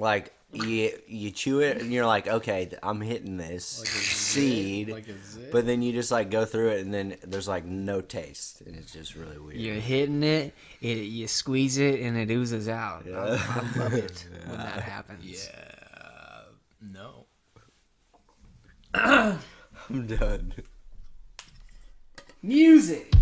Like you chew it and you're like, okay, I'm hitting this Like a seed, like a zit? but then you just like go through it and then there's like no taste and it's just really weird. You're hitting it, you squeeze it, and it oozes out. Yeah. I love it when that happens. Yeah. No. I'm done. Music.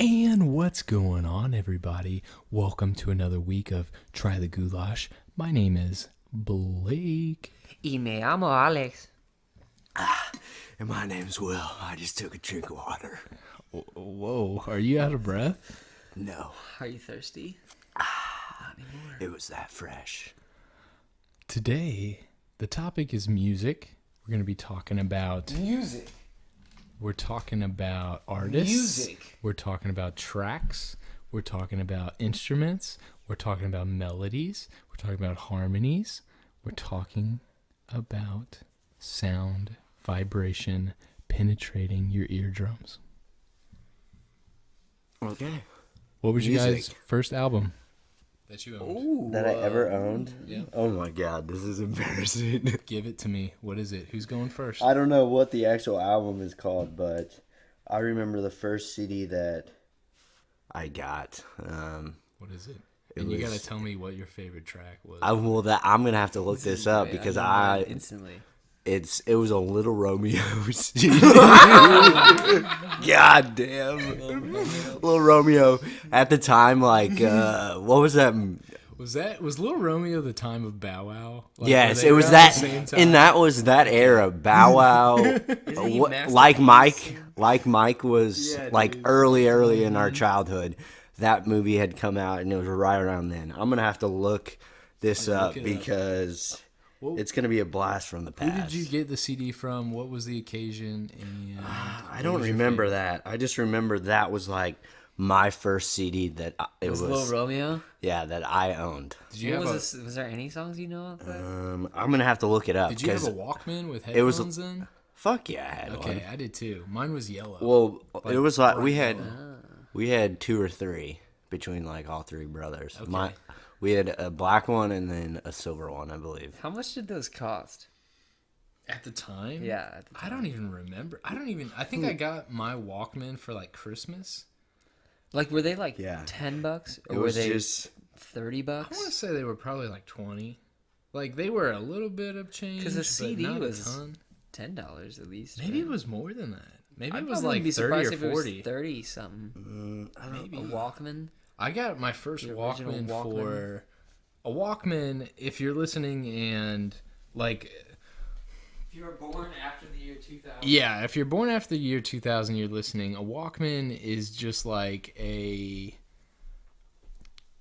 And what's going on, everybody? Welcome to another week of Try the Goulash. My name is Blake. Y me llamo Alex. And my name's Will. I just took a drink of water. Whoa, are you out of breath? No, Are you thirsty? it was that fresh. Today, the topic is music. We're going to be talking about Music. We're talking about artists. Music. We're talking about tracks. We're talking about instruments. We're talking about melodies. We're talking about harmonies. We're talking about sound, vibration, penetrating your eardrums. Okay. What was your Music. guys' first album that you owned? Ooh. That I ever owned? Yeah. Oh my god, this is embarrassing. Give it to me. What is it? Who's going first? I don't know what the actual album is called, but I remember the first CD that I got. What is it? It And you was- got to tell me what your favorite track was. I'm gonna have to look this up because instantly. it was a Little Romeo CD. God damn, Little Romeo at the time. Like, what was that? Was Lil Romeo the time of Bow Wow? Like, Yes, were they it was around that, the same time? and that was that era. Bow Wow, he Master like P? Mike was Yeah, like dude. early in our childhood. That movie had come out, and it was right around then. I'm gonna have to look this up it up. because it's gonna be a blast from the Who past. did you get the CD from? What was the occasion? And I don't remember that. I just remember that was like my first CD that it was. Little Romeo? Yeah, that I owned. Did you What have was, was there any songs you know of that? I'm gonna have to look it up. Did you have a 'cause Walkman with it was- headphones in? fuck yeah, I had Okay, one. I did too. Mine was yellow. Well, it was like we bright had two or three between like all three brothers. Okay. We had a black one and then a silver one, I believe. How much did those cost? At the time? Yeah, at the I don't even remember. I think I got my Walkman for like Christmas. Like, were they like Yeah. $10? Or It were was they just 30 I bucks? want to say they were probably like 20. Like they were a little bit of change, Because a but CD not was a ton. $10 at least. Maybe right? it was more than that. Maybe I'd it was probably like be 30 surprised or if it was 40. 30 something. Maybe. A Walkman. I got my first Your original Walkman, Walkman? for a Walkman. If you're listening and like, If you were born after the year 2000. yeah, if you're born after the year 2000, you're listening. A Walkman is just like a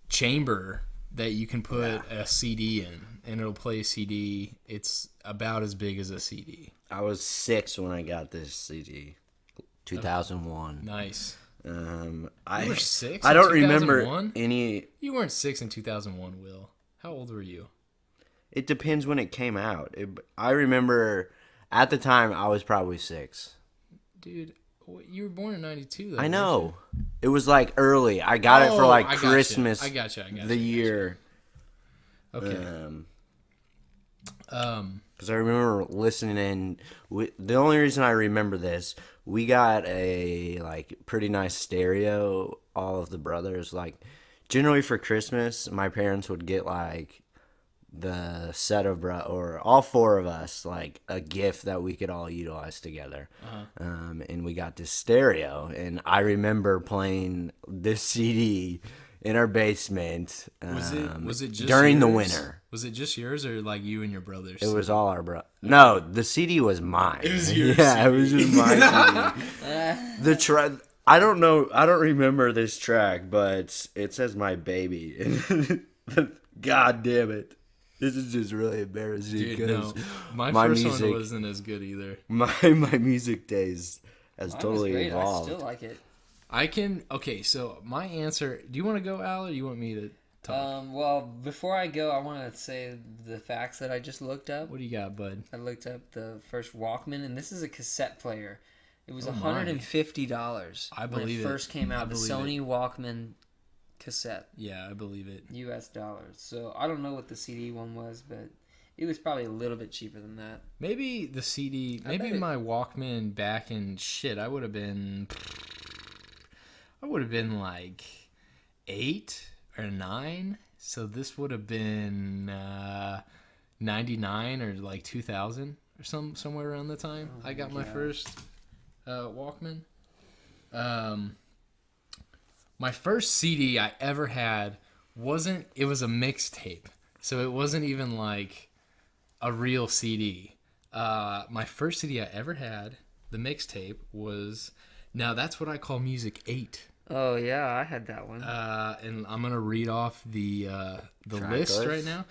chamber that you can put a CD in, and it'll play a CD. It's about as big as a CD. I was 6 when I got this CD. 2001. Nice. I were 6 I in don't remember 2001? any. You weren't 6 in 2001, Will. How old were you? It depends when it came out. I remember at the time I was probably 6. Dude, you were born in 92, though. I weren't know. It was like early. I got it for like I gotcha. Christmas. I gotcha. the year. you? Okay. Because I remember listening in. The only reason I remember this, we got a like pretty nice stereo. All of the brothers, like generally for Christmas, my parents would get like the set of or all 4 of us like a gift that we could all utilize together. And we got this stereo, and I remember playing this CD in our basement. Was it just during the yours? winter? Was it just yours, or like you and your brothers? It was all our No, the CD was mine. It was your yeah, it was just my CD. I don't know. I don't remember this track, but it says "My Baby." God damn it! This is just really embarrassing. Dude, because no. My first music, one wasn't as good either. my music days has Mine totally was great. evolved. I still like it. Okay, so my answer. Do you want to go, Al, or do you want me to talk? Well, before I go, I want to say the facts that I just looked up. What do you got, bud? I looked up the first Walkman, and this is a cassette player. It was Oh, my. $150 I when believe it it. first came I out. The believe Sony Walkman cassette, Yeah, I believe it. US dollars. So I don't know what the CD one was, but it was probably a little bit cheaper than that. Maybe the CD, I maybe bet it- my Walkman back in shit, I would have been like 8 or 9. So this would have been 99 or like 2000 or somewhere around the time I got my first Walkman. My first CD I ever had it was a mixtape. So it wasn't even like a real CD. My first CD I ever had, the mixtape, was, now that's what I call Music 8. Oh yeah, I had that one. And I'm gonna read off the Track list list? right now.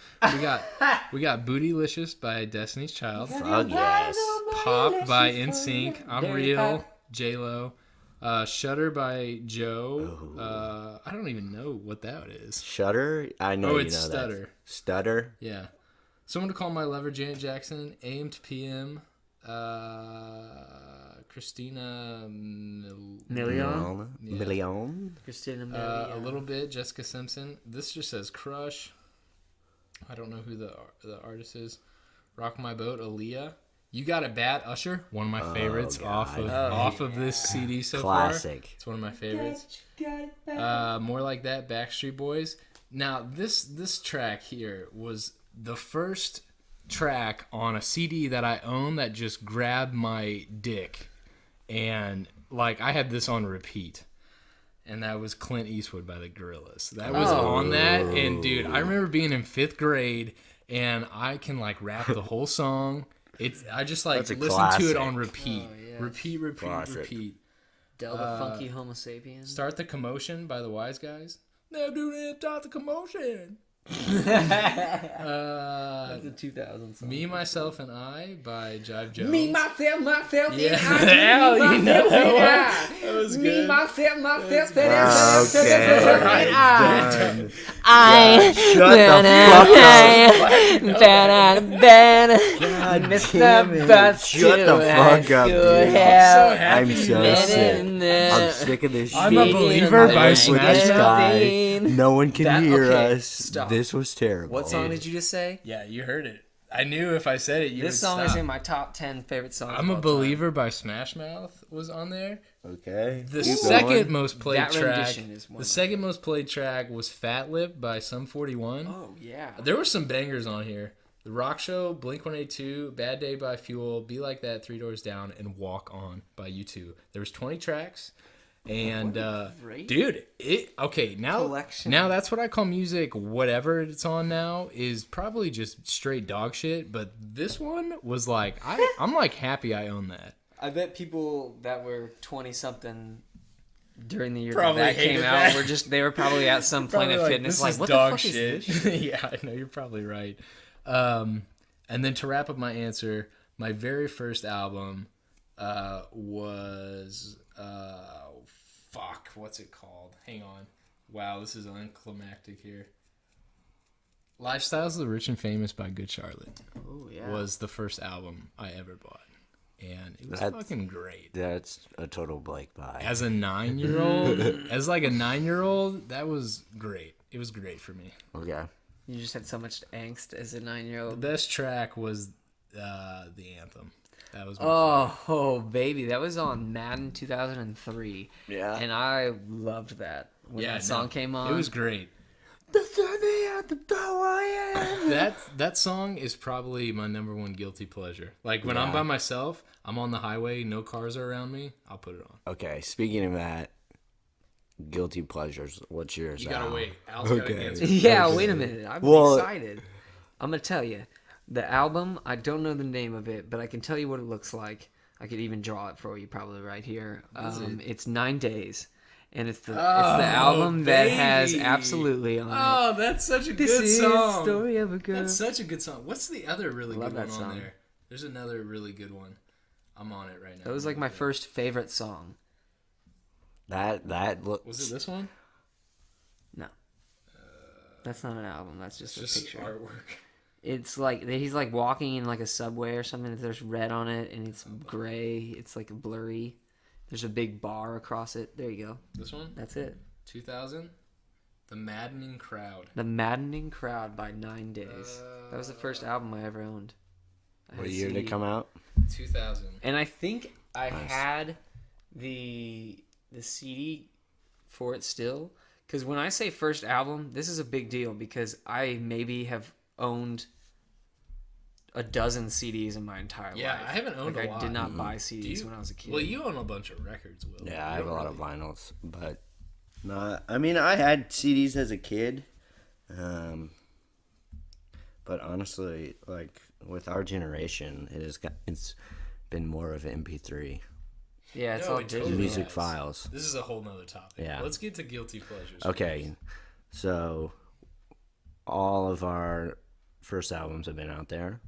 We got Bootylicious by Destiny's Child, Fuck yes. Pop by NSYNC, I'm Real, J-Lo, Shutter by Joe. I don't even know what that is. Shudder? I know Oh, you it's know Stutter. that. Stutter? Yeah. Someone to Call My Lover, Janet Jackson, AM to PM, Christina Million. Yeah. Million? Christina A little bit, Jessica Simpson. This just says Crush. I don't know who the artist is. Rock My Boat, Aaliyah. You Got It Bad, Usher. One of my favorites off of this CD so Classic. far. It's one of my favorites. More Like That, Backstreet Boys. Now this track here was the first track on a CD that I own that just grabbed my dick, and like I had this on repeat. And that was Clint Eastwood by the Gorillaz. That was on that, and dude, I remember being in 5th grade, and I can like rap the whole song. I just like That's a listen to classic. it on repeat, Oh, yes. repeat, Classic. repeat. Del the Funky Homo Sapien. Start the Commotion by the Wise Guys. Now do it, start the commotion. That's a 2000 song. Me, Myself, and I by Jive Jones. Me, myself, Yeah. and I. Hell, you know that one. I. That was Me, good. myself, Okay. Done. I Shut the fuck up. God missed damn the it. bus Shut the to high fuck up, school. dude. Hell, I'm so sick. I'm I'm sick of this shit. I'm a Believer by I live with this Smash guy. No one can That- hear okay, us. stop. This was terrible. What song did you just say? Yeah, you heard it. I knew if I said it, you This would song stop. is in my top 10 favorite songs. I'm a of all time. Believer by Smash Mouth was on there. Okay. The keep second going. most played That track. rendition is one The of second most played track was Fat Lip by Sum 41. Oh yeah. There were some bangers on here. The Rock Show, Blink-182, Bad Day by Fuel, Be Like That, Three Doors Down, and Walk On by U2. There was 20 tracks. And great dude, now collection. now that's what I call music. Whatever it's on now is probably just straight dog shit. But this one was like I'm like happy I own that. I bet people that were 20 something during the year Probably that came hated out that. they were probably at some Planet Probably Fitness this like is what dog the fuck shit. is this? Yeah, I know you're probably right. And then to wrap up my answer, my very first album was fuck, what's it called? Hang on. Wow, this is unclimactic here. Lifestyles of the Rich and Famous by Good Charlotte Oh yeah. was the first album I ever bought. And it was That's- fucking great. That's a total Blake buy. As a 9-year-old, as like a 9-year-old, that was great. It was great for me. Okay. You just had so much angst as a The 9-year-old. best track was the anthem. That was my Oh, baby, that was on Madden 2003. Yeah. And I loved that when that song came on. It was great. That song is probably my number one guilty pleasure. Like when I'm by myself, I'm on the highway, no cars are around me, I'll put it on. Okay. Speaking of that, guilty pleasures. What's yours? You gotta Al? wait. Al's gotta Okay. answer. Yeah, wait a minute. I'm Well- excited. I'm gonna tell you, the album. I don't know the name of it, but I can tell you what it looks like. I could even draw it for you, probably right here. It's 9 Days, and it's the album that has baby. absolutely on it. Oh, that's such a This good is song. the story of a girl. That's such a good song. What's the other really Love good one that on song. there? There's another really good one. I'm on it right now. That was like my first favorite song. That look. Was it this one? No, that's not an album. That's just Just a picture. artwork. It's like he's like walking in like a subway or something. There's red on it and it's gray. It's like blurry. There's a big bar across it. There you go. This one? That's it. 2000? The Maddening Crowd. The Maddening Crowd by 9 Days. That was the first album I ever owned. What year did it come out? 2000. And I think I Nice. had the CD for it still. Because when I say first album, this is a big deal because I maybe have owned a dozen CDs in my entire life. Yeah, I haven't owned a lot. I did not buy CDs when I was a kid. Well, you own a bunch of records, Will. Yeah, I have a lot of vinyls, but not. I mean, I had CDs as a kid, but honestly, like with our generation, it's been more of an MP3 Yeah, it's No, all it totally digital. music has. files. This is a whole nother topic. Yeah. Let's get to guilty pleasures. Okay, so all of our first albums have been out there.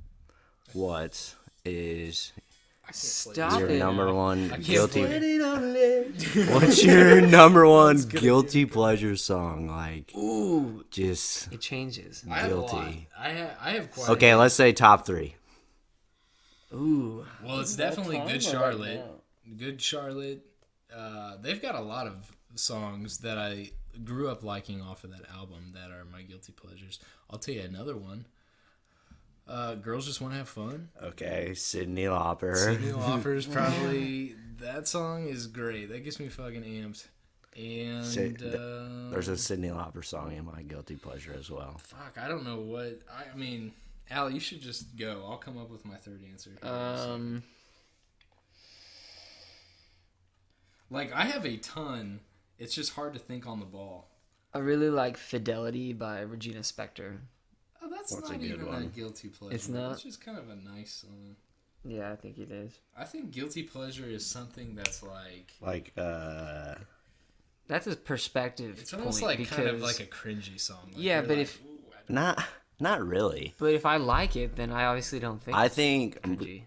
What is I can't Stop your it. number one can't guilty? play What's your number one guilty pleasure song? Like, Ooh, just it changes. I have a lot. guilty. I have quite. Okay, let's say top 3. Ooh. Well, it's definitely Good Charlotte. Good Charlotte. They've got a lot of songs that I grew up liking off of that album that are my guilty pleasures. I'll tell you another one. Girls Just Want to Have Fun. Okay, Cyndi Lauper. Cyndi Lauper's probably... That song is great. That gets me fucking amped. And... There's a Cyndi Lauper song in my guilty pleasure as well. fuck, I don't know what... I mean, Al, you should just go. I'll come up with my third answer. Like, I have a ton. It's just hard to think on the ball. I really like Fidelity by Regina Spektor. Oh, that's What's a not good even one? that guilty pleasure. It's not? It's just kind of a nice song. Yeah, I think it is. I think guilty pleasure is something that's like... Like, That's a perspective. It's almost point like kind of because- like a cringy song. Like Yeah, you're but like, if- "Ooh, I don't-" not really. But if I like it, then I obviously don't think. I it's think cringy.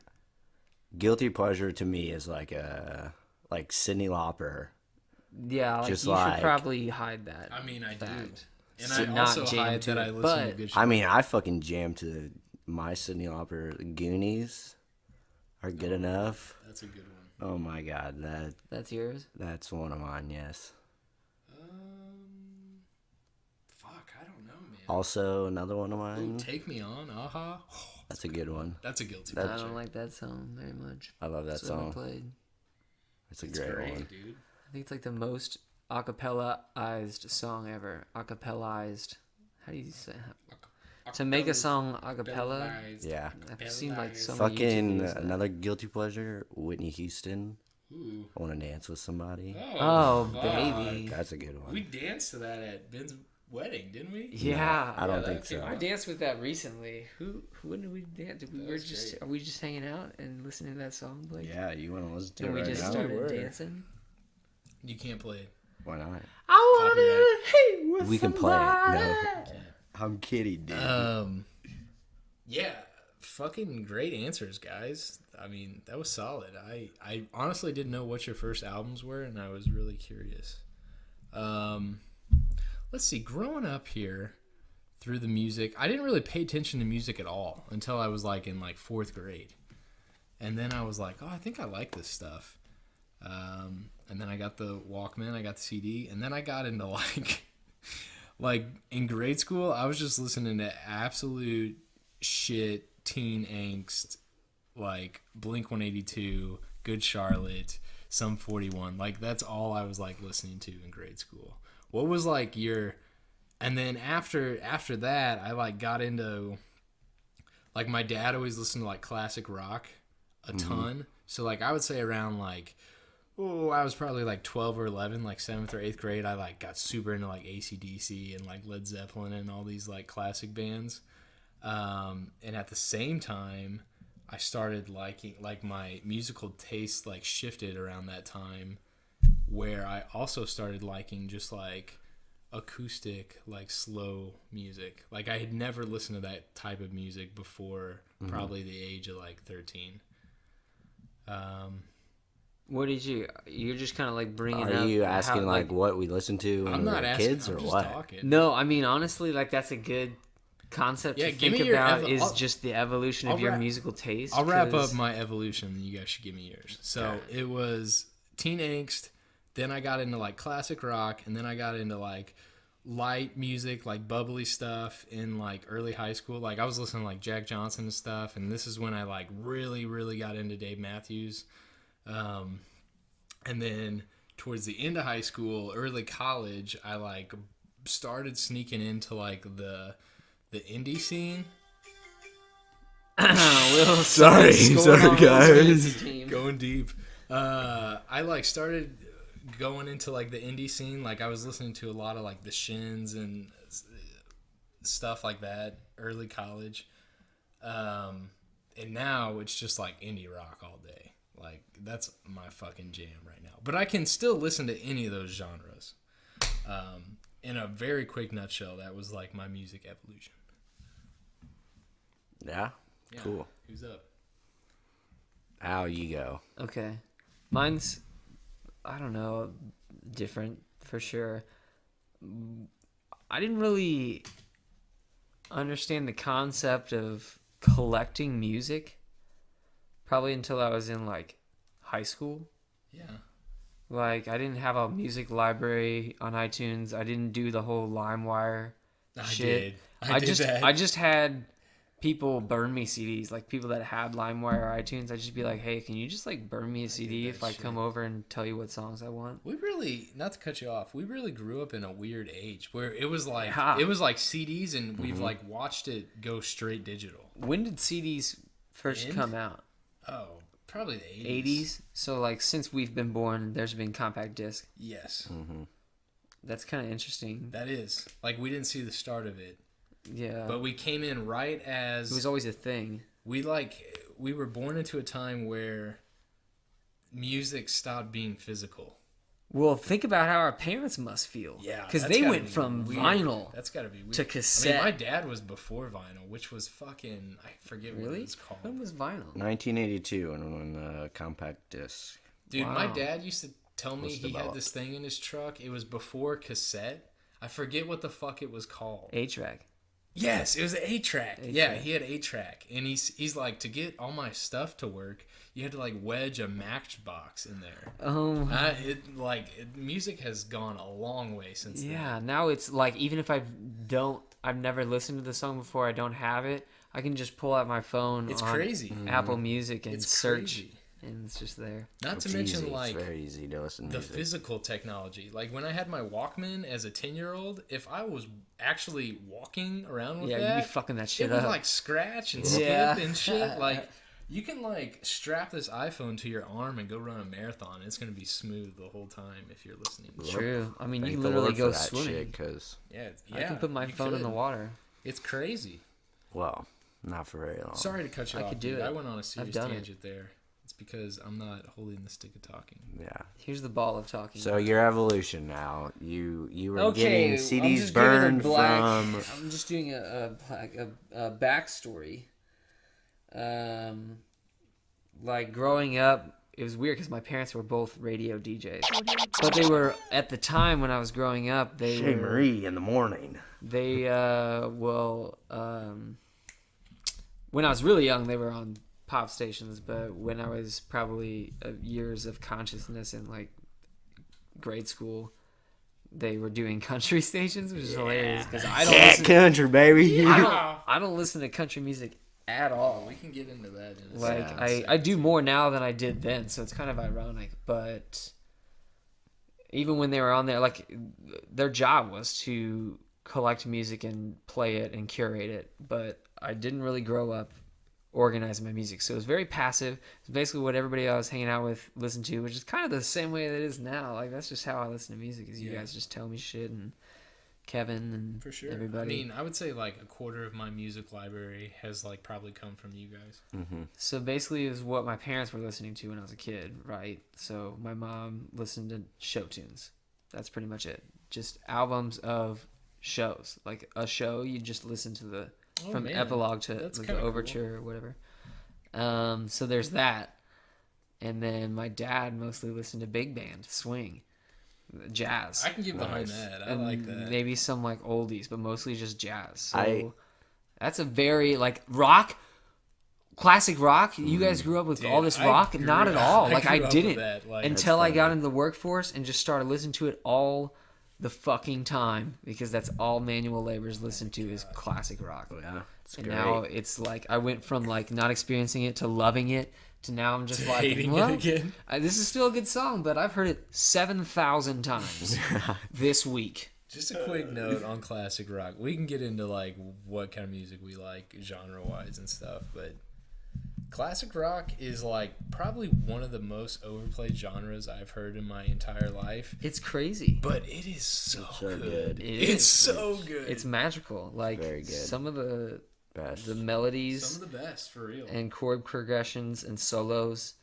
guilty pleasure to me is like Cyndi Lauper. Yeah, like just you like- should probably hide that. I mean, I do. fact. And So I not also jam hide to that I it, listen to but- good shit. I mean, I fucking jam to my Cyndi Lauper Goonies are good enough. That's a good one. Oh my god, That's yours. that's one of mine. Yes. Fuck, I don't know, man. Also, another one of Ooh, mine. Take Me On, Aha. That's a good one. That's a guilty That- I pleasure. don't like that song very much. I love that That's what I song. played. It's a It's great great, one. dude. I think it's like the most acapella-ized song ever. Acapella-ized. How do you say? To make a song acapella, Yeah. I've seen like so many YouTube Fucking videos of that. another guilty pleasure, Whitney Houston. Ooh. I want to dance with somebody. Oh, fuck. baby. That's a good one. We danced to that at Ben's wedding, didn't we? Yeah. I don't Yeah, think that so. came I danced with that recently. When did we dance? Did we That were was just great. are we just hanging out and listening to that song? Like, Yeah, you want to listen to and it we right just now? started dancing. You can't play it. Why not? I Copyright. wanna hate with We can play it. somebody. No, I'm kidding, dude. Yeah, fucking great answers, guys. I mean, that was solid. I honestly didn't know what your first albums were, and I was really curious. Let's see. Growing up here, through the music, I didn't really pay attention to music at all until I was like in like 4th grade, and then I was like, oh, I think I like this stuff. And then I got the Walkman, I got the CD, and then I got into like in grade school, I was just listening to absolute shit, teen angst, like Blink 182, Good Charlotte, Sum 41. Like that's all I was like listening to in grade school. What was like your, and then after that, I like got into, like my dad always listened to like classic rock a ton. So like I would say around like, I was probably like 12 or 11, like 7th or 8th grade. I like got super into like AC/DC and like Led Zeppelin and all these like classic bands. And at the same time, I started liking, like my musical taste like shifted around that time, where I also started liking just like acoustic, like slow music. Like I had never listened to that type of music before probably the age of like 13. What did you're just kind of like bringing up. Are you how, asking like what we listened to when I'm we not were asking, kids I'm or just what? talking. No, I mean honestly, like that's a good concept Yeah, to give think me your about. I'll- Just the evolution of I'll your wrap- musical taste. I'll wrap 'cause- up my evolution, and you guys should give me yours. So it was teen angst. Then I got into like classic rock, and then I got into like light music, like bubbly stuff in like early high school. Like I was listening to like Jack Johnson and stuff, and this is when I like really, really got into Dave Matthews. And then towards the end of high school, early college, I like started sneaking into like the indie scene. Sorry guys. Going deep. I like started going into like the indie scene. Like I was listening to a lot of like the Shins and stuff like that early college. And now it's just like indie rock all day. Like that's my fucking jam right now. But I can still listen to any of those genres. In a very quick nutshell, that was like my music evolution. Yeah. Cool. Who's up? How you go? Okay. Mine's, I don't know, different for sure. I didn't really understand the concept of collecting music probably until I was in like high school. Yeah. Like I didn't have a music library on iTunes. I didn't do the whole LimeWire shit. I did that. I just had people burn me CDs, like people that had LimeWire or iTunes. I'd just be like, hey, can you just like burn me a CD if I come over and tell you what songs I want? We really, not to cut you off, we really grew up in a weird age where it was like CDs, and we've like watched it go straight digital. When did CDs first come out? Oh, probably the 80s. So like since we've been born, there's been compact disc. Yes. That's kind of interesting. That is. Like we didn't see the start of it. Yeah. But we came in right as... It was always a thing. We were born into a time where music stopped being physical. Well, think about how our parents must feel. Yeah. Because they went from vinyl that's gotta be weird. to cassette. I mean, my dad was before vinyl, which was fucking... I forget what it was called. When was vinyl? 1982 when the compact disc. Dude, Wow. my dad used to tell me he had this thing in his truck. It was before cassette. I forget what the fuck it was called. 8-track. Yes, it was an 8-track. Yeah, 8-track. he had 8-track, and he's like, to get all my stuff to work, you had to like wedge a Matchbox in there. Oh, Music has gone a long way since then. yeah. Now it's like even if I've never listened to the song before, I don't have it, I can just pull out my phone. It's on crazy. Apple Music and It's search, crazy. and it's just there. Not It's to mention easy. like It's very easy to listen to the music. physical technology. Like when I had my Walkman as a 10-year-old, if I was actually walking around with Yeah, that, you'd be fucking that shit it would up. like scratch and skip Yeah. and shit. Like you can like strap this iPhone to your arm and go run a marathon. It's gonna be smooth the whole time if you're listening. True. I mean, you Thank can the literally Lord go for that swimming. shit, 'cause I can put my you phone in could. the water. It's crazy. well, not for very long. Sorry to cut you I off. could do dude. it. I went on a serious done it. tangent there. It's because I'm not holding the stick of talking. Yeah. Here's the ball of talking. So your evolution now, you were Okay, getting I'm CDs just giving a burned black- from. I'm just doing a backstory. Like growing up, it was weird because my parents were both radio DJs, but they were at the time when I was growing up. They Hey were, Marie in the morning. they when I was really young, they were on pop stations, but when I was probably years of consciousness in like grade school, they were doing country stations, which is hilarious because I don't Cat listen. country, baby. I don't listen to country music at all. We can get into that in a Like second. I do more now than I did then, so it's kind of ironic. But even when they were on there, like their job was to collect music and play it and curate it. But I didn't really grow up organizing my music, so it was very passive. It's basically what everybody I was hanging out with listened to, which is kind of the same way that it is now. Like that's just how I listen to music. Is you guys just tell me shit, and Kevin and For sure. everybody. I mean, I would say like a quarter of my music library has like probably come from you guys. So basically, it was what my parents were listening to when I was a kid, right? So my mom listened to show tunes. That's pretty much it. Just albums of shows. Like a show, you just listen to the from man. epilogue to That's like, kinda the cool. overture or whatever. So there's that. And then my dad mostly listened to big band, swing, jazz. I can get behind Nice. that. I and like that. maybe some like oldies, but mostly just jazz. So I- that's a very like rock. classic rock. You guys grew up with all this rock? Not at all. Like I didn't until I got into the workforce and just started listening to it all the fucking time because that's all manual laborers listen to is classic rock. Yeah, it's and great. now it's like I went from like not experiencing it to loving it to now I'm just like hating it again. This is still a good song, but I've heard it 7,000 times this week. Just a quick note on classic rock. We can get into like what kind of music we like genre-wise and stuff, but classic rock is like probably one of the most overplayed genres I've heard in my entire life. It's crazy. But it is so good. It's so good. It's magical. Like very good. Some of the Best. the melodies Some of the best, for real. and chord progressions and solos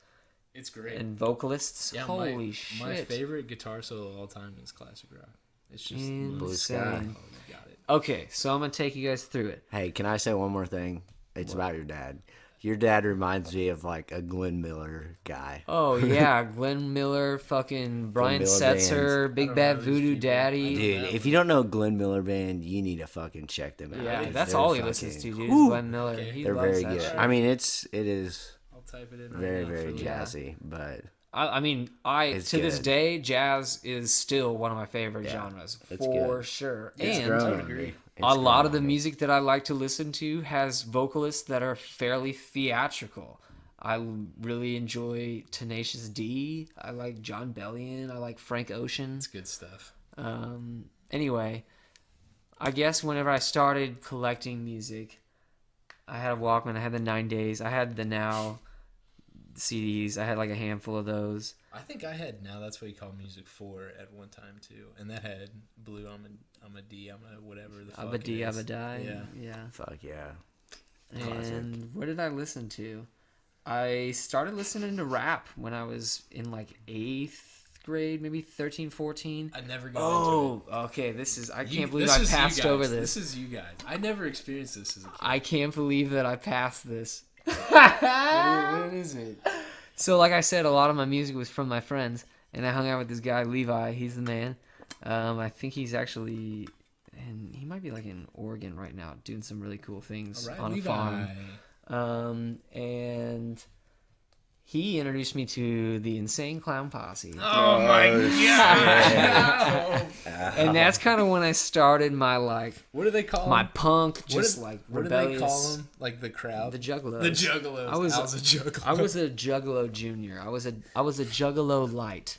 It's great. and vocalists. Yeah, Holy shit. My favorite guitar solo of all time is classic rock. It's just Blue Sky. Insane. Oh, you got it. Okay, so I'm going to take you guys through it. Hey, can I say one more thing? It's about your dad. Your dad reminds me of like a Glenn Miller guy. Oh, yeah. Glenn Miller, fucking Brian Miller Setzer, bands. Big I Bad don't know these Voodoo people. Daddy. Dude, if you don't know Glenn Miller Band, you need to fucking check them out. Yeah, Dude, that's they're all he fucking- listens to, dude. Whew. Is Glenn Miller. Okay. He They're loves very that good. shit. I mean, it is I'll type it in right very, now very for you. jazzy, but I mean, It's to this good. day, jazz is still one of my favorite Yeah, genres it's for good. sure. it's And growing. agree. It's a lot of the growing. music that I like to listen to has vocalists that are fairly theatrical. I really enjoy Tenacious D. I like John Bellion. I like Frank Ocean. It's good stuff. Anyway, I guess whenever I started collecting music, I had a Walkman. I had the 9 Days. I had the Now CDs. I had like a handful of those. I think I had Now That's What You Call Music 4 at one time too, and that had Blue, I'm a D, I'm a whatever the fuck Abba D, it is. Abba Die. Yeah. Yeah. Fuck yeah. Classic. And what did I listen to? I started listening to rap when I was in like 8th grade, maybe 13, 14. I never got Oh, into it. okay. This is, I You- can't believe this I is you passed guys. over this. This is you guys. I never experienced this as a kid. I can't believe that I passed this. What is it? So, like I said, a lot of my music was from my friends, and I hung out with this guy, Levi. He's the man. I think he's actually, and he might be like in Oregon right now, doing some really cool things All right, on Levi. a farm. And he introduced me to the Insane Clown Posse. Oh my god! And that's kind of when I started my like What do they call my them? punk, What just do- like what rebellious. do they call them? Like the crowd? The Juggalos. The Juggalos. I was a Juggalo. I was a Juggalo Junior. I was a Juggalo Light.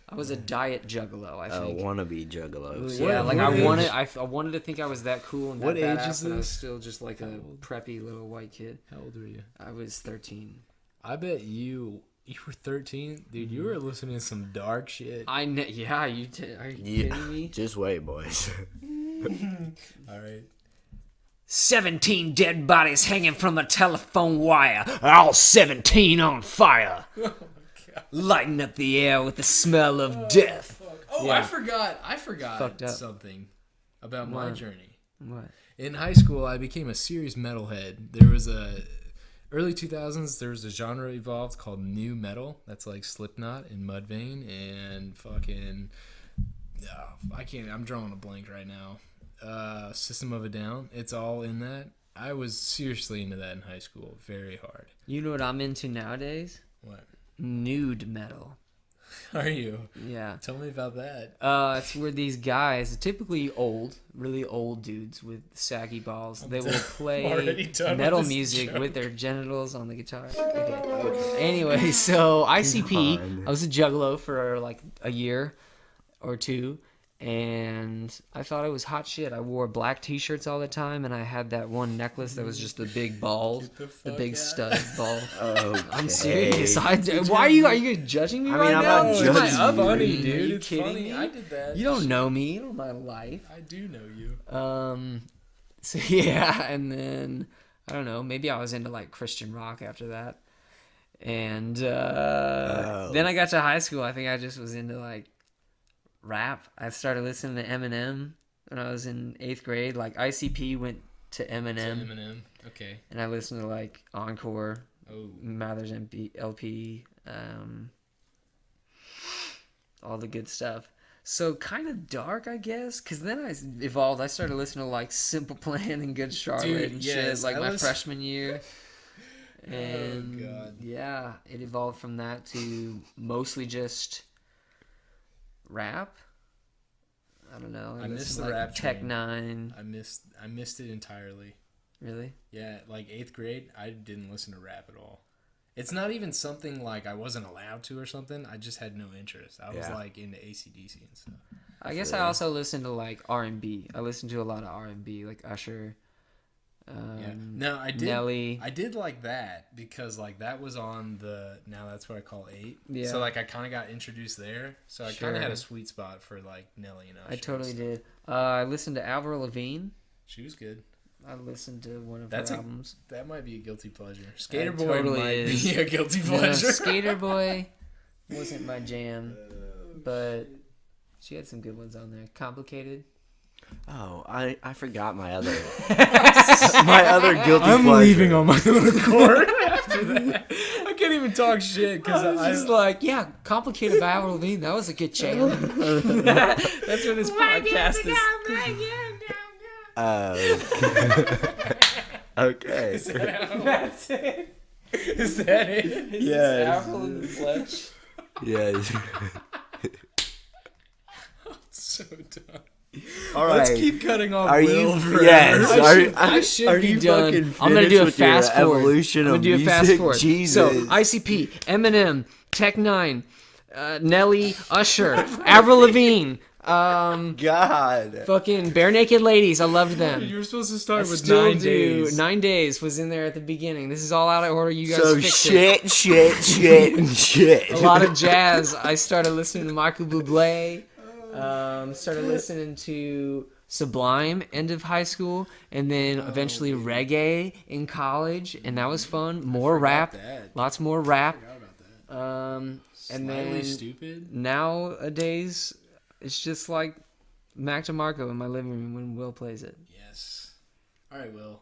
I was a diet Juggalo. I think. Wannabe juggalos. Yeah, like what I age- wanted. I wanted to think I was that cool and that What age badass, is and I was this? still just like a preppy little white kid. How old were you? I was 13. I bet you were 13, dude. You were listening to some dark shit. Yeah, are you are you kidding me? Just wait, boys. All right. 17 dead bodies hanging from a telephone wire, all 17 on fire. Lighting up the air with the smell of death. Oh, Yeah. I forgot Fucked up. something about my What? journey. What? In high school, I became a serious metalhead. There was early 2000s. There was a genre evolved called new metal. That's like Slipknot and Mudvayne and fucking. I can't. I'm drawing a blank right now. System of a Down. It's all in that. I was seriously into that in high school, very hard. You know what I'm into nowadays? What Nude metal. are you? Yeah. Tell me about that. It's where these guys, typically old, really old dudes with saggy balls, they will already play done metal with this music joke. with their genitals on the guitar. Okay. Anyway, so ICP, on. I was a juggalo for like a year or two, and I thought it was hot shit. I wore black t-shirts all the time, and I had that one necklace that was just the big ball, the big out. stud ball. Okay. I'm serious. Why are you judging me I right mean, I'm now? not It's judging my you. upbringing. Funny, dude. Are you It's kidding funny. me? I did that. You don't know me. You don't know my life. I do know you. So yeah, and then I don't know. Maybe I was into like Christian rock after that, and then I got to high school. I think I just was into like rap. I started listening to Eminem when I was in 8th grade. Like ICP went to Eminem, Eminem. Okay. and I listened to like Encore, Oh. Mather's LP, all the good stuff. So kind of dark, I guess, because then I evolved. I started listening to like Simple Plan and Good Charlotte Dude, and yes, shit, like I my was- freshman year. And God. yeah, it evolved from that to mostly just rap. I don't know. I missed listened to, the rap Tech train. Nine. I missed it entirely. Really? Yeah, like 8th grade, I didn't listen to rap at all. It's not even something like I wasn't allowed to or something. I just had no interest. I was like into AC/DC and stuff. I guess I also listened to like R&B. I listened to a lot of R&B, like Usher. Yeah. No, I did. Nelly. I did like that because like that was on the now that's what I call 8. Yeah. So like I kind of got introduced there. So I kind of had a sweet spot for like Nelly and Usher. I totally did. I listened to Avril Lavigne. She was good. I listened to one of That's her albums. That might be a guilty pleasure. Skater Boy totally might is. be a guilty No, pleasure. Skater Boy wasn't my jam, but she had some good ones on there. Complicated. Oh, I forgot my other my other guilty I'm pleasure. leaving on my own accord after that. I can't even talk shit because I was just like, yeah, Complicated by Avril Lavigne. That was a good jam. That's what this podcast is. Okay. That's it. Is that it? Is Yes. Avril in the flesh? Yes. So dumb. All right. Let's keep cutting off Are Will you? forever. Yes. I should are be you done. fucking I'm gonna do finished a with your fast forward. evolution I'm gonna of do a fast music? forward. Jesus. So ICP, Eminem, Tech Nine, Nelly, Usher, Avril Lavigne, God. fucking Bare Naked Ladies. I loved them. You were supposed to I start with still 9 do. days. 9 days was in there at the beginning. This is all out of order. You guys So fix it. shit. A lot of jazz. I started listening to Michael Bublé. Started listening to Sublime end of high school, and then eventually reggae in college, and that was fun. More rap, that. lots more rap. Forgot about that. And Slightly then stupid. nowadays, it's just like Mac DeMarco in my living room when Will plays it. Yes. All right, Will.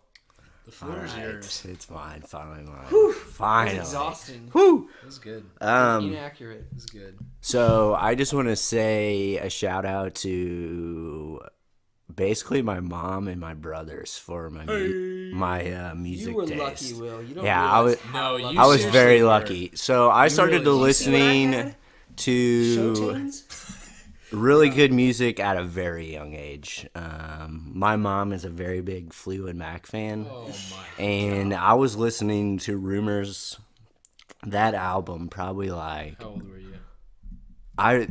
The All floor is right. yours. It's fine. Finally. It's Finally. exhausting. Whew. It was good. Inaccurate. It was good. So I just want to say a shout out to basically my mom and my brothers for my music You were taste. lucky, Will. You don't Yeah, realize I how No, lucky you I was seriously very were. lucky. So I started really- to You see what I listening had? to Show-tunes? really good music at a very young age. My mom is a very big Fleetwood Mac fan, Oh my. and I was listening to Rumors, that album, probably like How old were you? I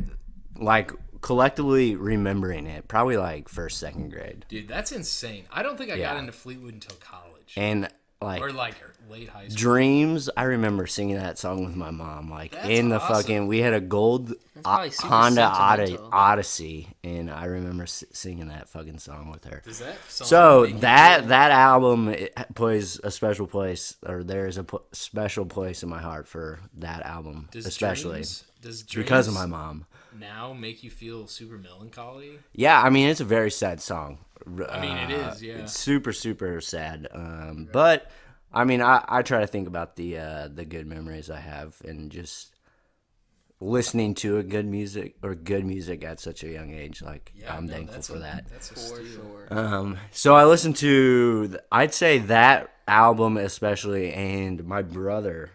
like collectively remembering it, probably like first, second grade, Dude, that's insane. I don't think I Yeah. got into Fleetwood until college. and like Or like late high school. Dreams. I remember singing that song with my mom, like That's in the awesome. fucking. We had a gold probably super Honda sentimental. Odyssey, and I remember singing that fucking song with her. Does that song So make you that album it plays a special place, or there's a special place in my heart for that album, Does especially Does because of Dreams my mom. now make you feel super melancholy? Yeah, I mean it's a very sad song. I mean, it is, yeah. It's super super sad. But I mean, I try to think about the good memories I have, and just listening to good music at such a young age. Like I'm thankful for that. That's a For steal. sure. So I listened to, I'd say that album especially, and my brother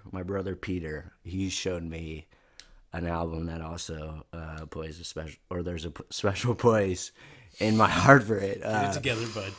Peter, he showed me an album that also plays a special, or there's a special place in my heart for it. Get it together, bud.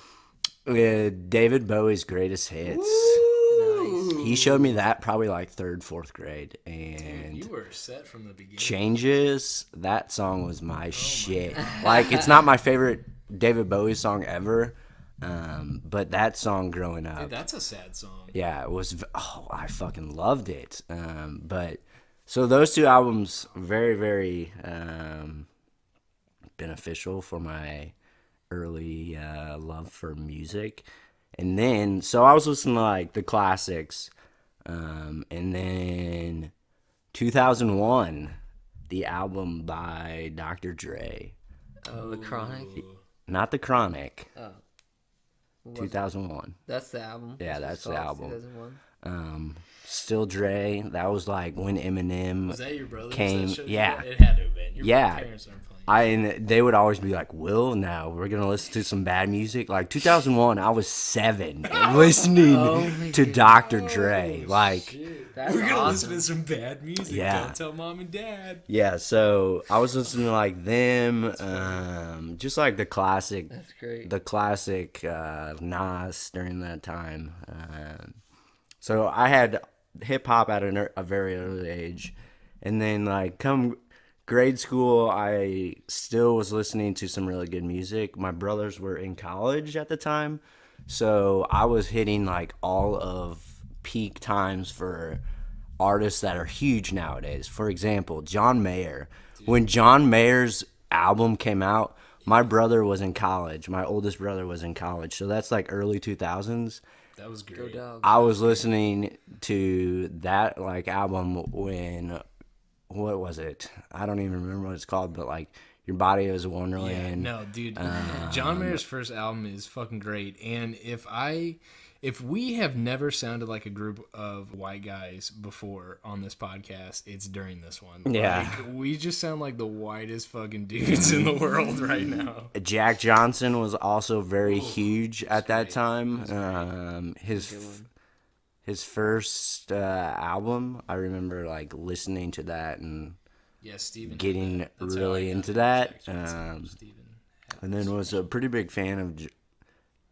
David Bowie's Greatest Hits. Nice. He showed me that probably like third, fourth grade, and You were set from the beginning. Changes, that song was my shit. Like, it's not my favorite David Bowie song ever, but that song growing up, Dude, that's a sad song. yeah, it was. Oh, I fucking loved it. But so those two albums, very, very beneficial for my early love for music. And then, so I was listening to like the classics, and then 2001, the album by Dr. Dre, Oh, The Chronic. not the Chronic, Oh. 2001. That's the album. Yeah, what that's it's the called, album. 2001. Still Dre. That was like when Eminem Was that your brothers? came. That showed you Yeah, that? It had to have been. Your yeah. parents aren't playing. And they would always be like, "Will, now we're gonna listen to some bad music." Like 2001, I was 7 listening to Dr. Dre. Like, Shit. That's We're gonna awesome. listen to some bad music. Yeah. Don't tell mom and dad. yeah. So I was listening to like them, just like the classic, That's great. Nas during that time. So I had hip hop at a very early age, and then like come grade school, I still was listening to some really good music. My brothers were in college at the time, so I was hitting like all of peak times for artists that are huge nowadays. For example, John Mayer. When John Mayer's album came out, my brother was in college. My oldest brother was in college, so that's like early 2000s. That was Go great. Dogs. I was listening to that like album when, what was it? I don't even remember what it's called, but like Your Body Is a Yeah, Wonderland. no, dude. John Mayer's first album is fucking great, and if we have never sounded like a group of white guys before on this podcast, it's during this one. Yeah. Like, we just sound like the whitest fucking dudes in the world right now. Jack Johnson was also very huge at that time. His first album, I remember like listening to that and Yeah, Steven. getting That's how I really got into into that. Jack Johnson. Steven. And then was a pretty big fan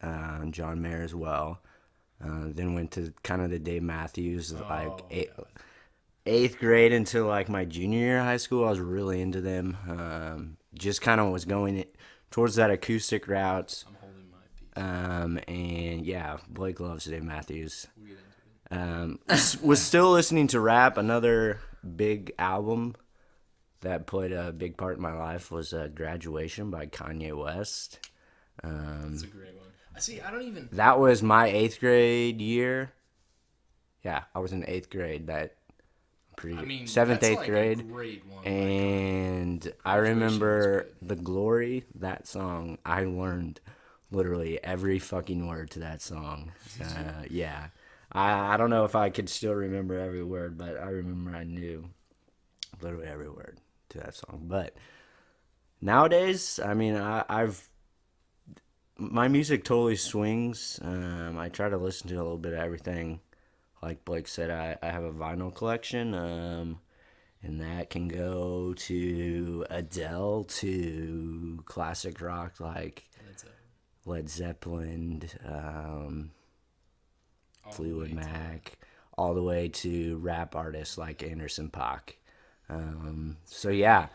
of John Mayer as well. Then went to kind of the Dave Matthews, eighth grade until like my junior year of high school. I was really into them. Just kind of was going towards that acoustic route. I'm holding my piece. And yeah, Blake loves Dave Matthews. We'll get into it. Was still listening to rap. Another big album that played a big part in my life was Graduation by Kanye West. That's a great one. See, I don't even. That was my 8th grade year. Yeah, I was in 8th grade. That I mean, 7th, that's 8th like grade. a great one. And I remember The Glory, that song. I learned literally every fucking word to that song. Yeah. I don't know if I could still remember every word, but I remember I knew literally every word to that song. But nowadays, I mean, my music totally swings. I try to listen to a little bit of everything. Like Blake said, I have a vinyl collection, and that can go to Adele to classic rock like Led Zeppelin, Fleetwood Mac, all the way to rap artists like Anderson .Paak. So yeah,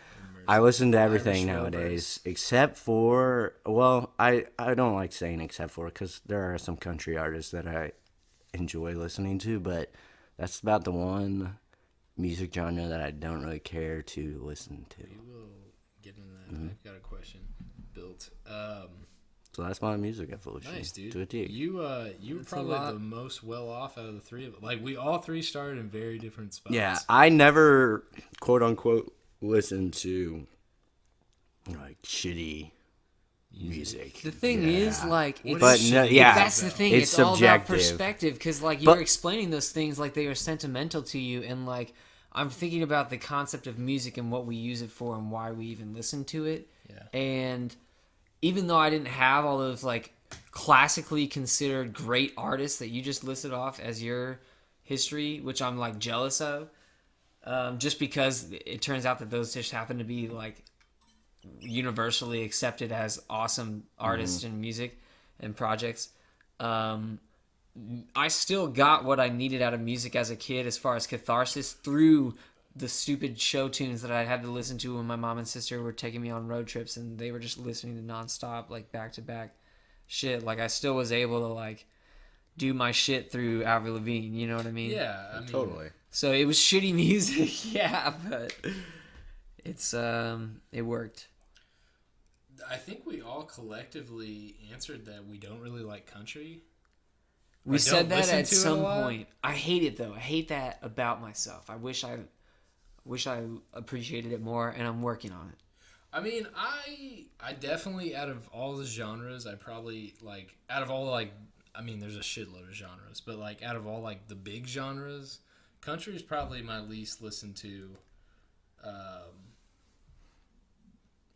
I listen to everything nowadays except for, well, I don't like saying except for because there are some country artists that I enjoy listening to, but that's about the one music genre that I don't really care to listen to. We will get into that. I've got a question built. So that's my music evolution. Nice, dude. To a T. You were probably the most well off out of the three of us. Like, we all three started in very different spots. Yeah, I never, quote unquote, listened to like shitty music. The thing is, like, it's, But no, yeah, that's the thing. it's It's all about subjective. perspective, because like But- you're explaining those things like they are sentimental to you, and like I'm thinking about the concept of music and what we use it for and why we even listen to it. Yeah. And even though I didn't have all those like classically considered great artists that you just listed off as your history, which I'm like jealous of, just because it turns out that those just happen to be like universally accepted as awesome artists in music and projects. I still got what I needed out of music as a kid as far as catharsis through the stupid show tunes that I had to listen to when my mom and sister were taking me on road trips and they were just listening to nonstop, like back to back shit. Like I still was able to like do my shit through Avril Lavigne, you know what I mean? Yeah, I mean, Totally. So it was shitty music, yeah, but it's it worked. I think we all collectively answered that we don't really like country. We Like, said don't that listen at to it a some lot? point. I hate it though. I hate that about myself. I wish I appreciated it more, and I'm working on it. I mean, I definitely, out of all the genres, I probably, like, out of all, like, I mean, there's a shitload of genres, but like out of all like the big genres, country is probably my least listened to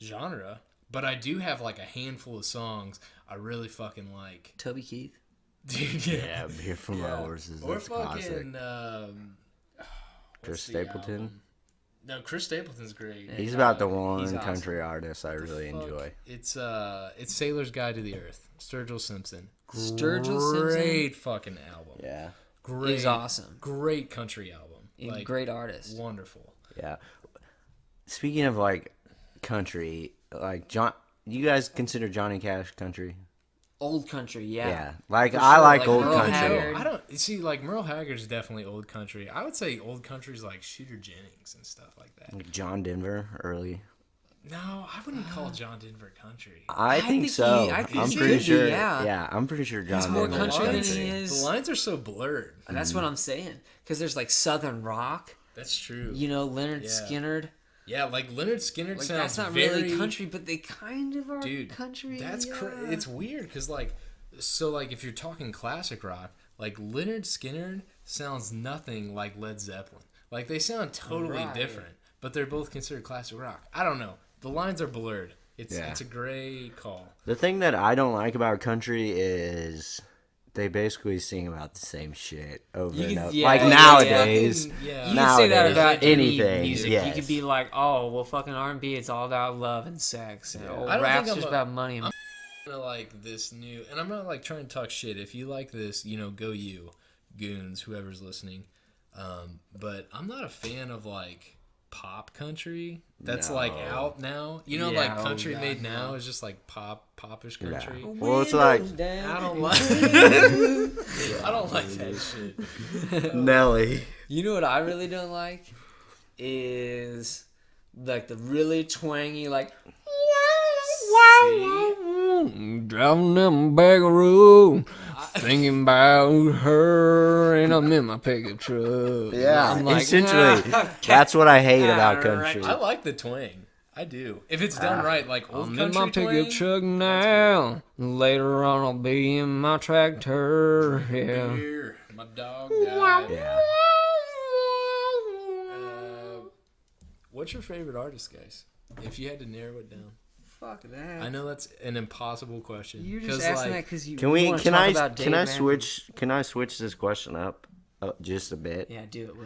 genre. But I do have like a handful of songs I really fucking like. Toby Keith. Dude, Yeah, Beer from Roses is or that's classic. fucking Chris Stapleton. No, Chris Stapleton's great. He's about the He's one awesome. country artist I really enjoy. It's Sailor's Guide to the Earth. Sturgill Simpson. Sturgill Simpson? Great fucking album. Yeah, Great. He's awesome. Great country album. And great artist. Wonderful. yeah. Speaking of like country, like you guys consider Johnny Cash country? Old country, yeah. Yeah, like For I sure, like like old Merle country. Haggard. I don't see like Merle Haggard's definitely old country. I would say old country's like Shooter Jennings and stuff like that. Like John Denver early. No, I wouldn't call John Denver country. I think think so. I think I'm he pretty could be, sure. yeah. I'm pretty sure John more Denver is country than country. he is. The lines are so blurred. That's what I'm saying. Because there's like Southern rock, That's true. Leonard Yeah. Skinner. Yeah, like Leonard Skinner Like sounds that's not very really country, but they kind of are dude. country. That's yeah. it's weird because like if you're talking classic rock, like Leonard Skinner sounds nothing like Led Zeppelin. Like they sound totally Right. different, but they're both considered classic rock. I don't know. The lines are blurred. It's a great call. The thing that I don't like about country is they basically sing about the same shit over You and can- over. yeah, like yeah, nowadays. yeah. You can say that Nowadays, about anything, any music. yes. You could be like, oh, well, fucking R&B, it's all about love and sex. And old I don't rap's think I'm just a- about money. And Gonna like this new, and I'm not like trying to talk shit. If you like this, go you, Gouns, whoever's listening. But I'm not a fan of like pop country that's like out now. Yeah, like oh, country God, made now is just like popish country. Well, it's like I don't like. I don't like that shit. Nelly. You know what I really don't like is like the really twangy like driving them back road, thinking about her, and I'm in my pickup truck. Yeah, I'm like, essentially, that's what I hate about right. country. I like the twang. I do. If it's done right, like old I'm country in my pickup twang. truck now. Later on, I'll be in my tractor. Yeah. Here, my dog died. Yeah. What's your favorite artist, guys? If you had to narrow it down. Fuck that. I know that's an impossible question. You're just 'cause, asking like, that because you. Can you we? wanna Can talk I? about Can I Dave switch? Can I switch this question up just a bit? Yeah, do it. Will.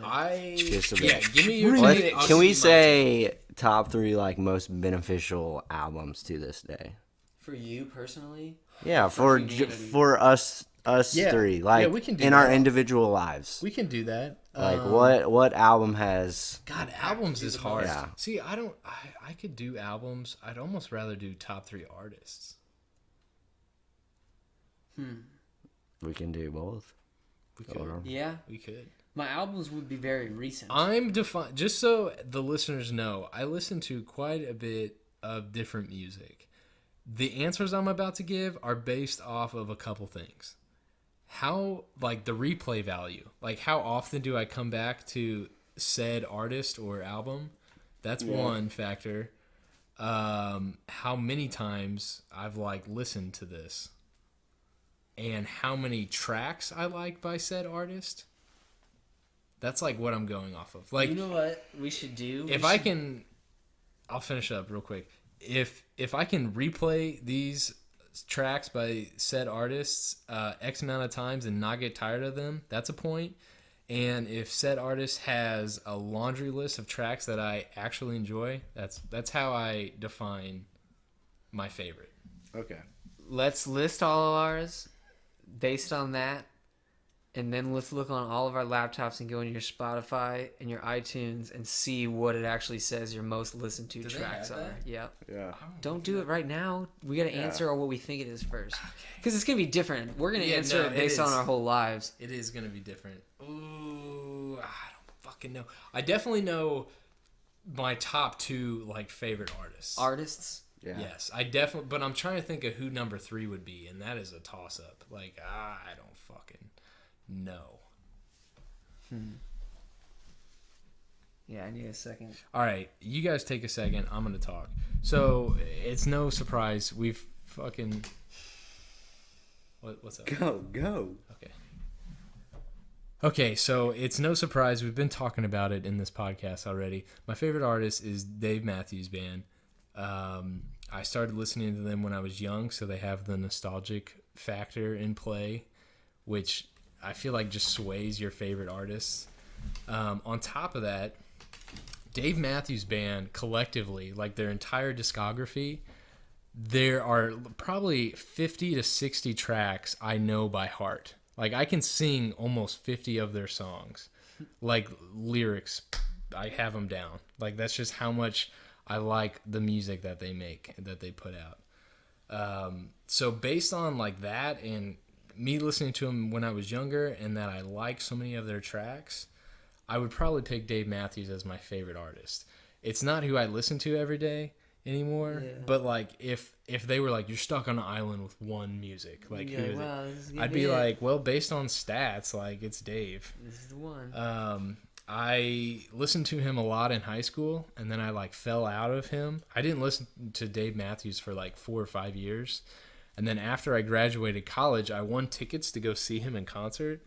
Just a yeah, bit. give me your Let- take. I'll can we give you my take. say top 3 like most beneficial albums to this day? For you personally, Yeah, for humanity. for us Yeah. 3, like Yeah, we can do in our that. individual lives. We can do that. Like what album has? God, albums is hard. Yeah. See, I could do albums. I'd almost rather do top 3 artists. We can do both. We could. Or- yeah, We could. my albums would be very recent. I'm just so the listeners know, I listen to quite a bit of different music. The answers I'm about to give are based off of a couple things. How, like, the replay value. Like, how often do I come back to said artist or album? That's one factor. How many times I've, like, listened to this. And how many tracks I like by said artist. That's, like, what I'm going off of. Like, you know what we should do? if I can, I'll finish up real quick. If I can replay these tracks by said artists X amount of times and not get tired of them, that's a point. And if said artist has a laundry list of tracks that I actually enjoy, that's how I define my favorite. Okay. let's list all of ours based on that. And then let's look on all of our laptops and go into your Spotify and your iTunes and see what it actually says your most listened to tracks have are. that? Yep. Yeah. Don't do it right now. We got to answer what we think it is first. Because it's going to be different. We're going to answer it based on our whole lives. It is going to be different. Ooh, I don't fucking know. I definitely know my top two like favorite artists. Artists? Yeah. Yes, I definitely. But I'm trying to think of who number 3 would be, and that is a toss up. Like I don't fucking know. Yeah, I need a second. All right, you guys take a second. I'm gonna talk. So it's no surprise we've fucking. What's up? Go. Okay. Okay, so it's no surprise we've been talking about it in this podcast already. My favorite artist is Dave Matthews Band. I started listening to them when I was young, so they have the nostalgic factor in play, which I feel like just sways your favorite artists. On top of that, Dave Matthews Band collectively, like their entire discography, there are probably 50 to 60 tracks I know by heart. Like I can sing almost 50 of their songs. Like lyrics, I have them down. Like that's just how much I like the music that they make, that they put out. So based on like that and me listening to them when I was younger and that I like so many of their tracks, I would probably pick Dave Matthews as my favorite artist. It's not who I listen to every day anymore, but like if they were like, you're stuck on an island with one music, like who is it? I'd be like, well, based on stats, like it's Dave. This is the one. I listened to him a lot in high school, and then I like fell out of him. I didn't listen to Dave Matthews for like 4 or 5 years, and then after I graduated college, I won tickets to go see him in concert.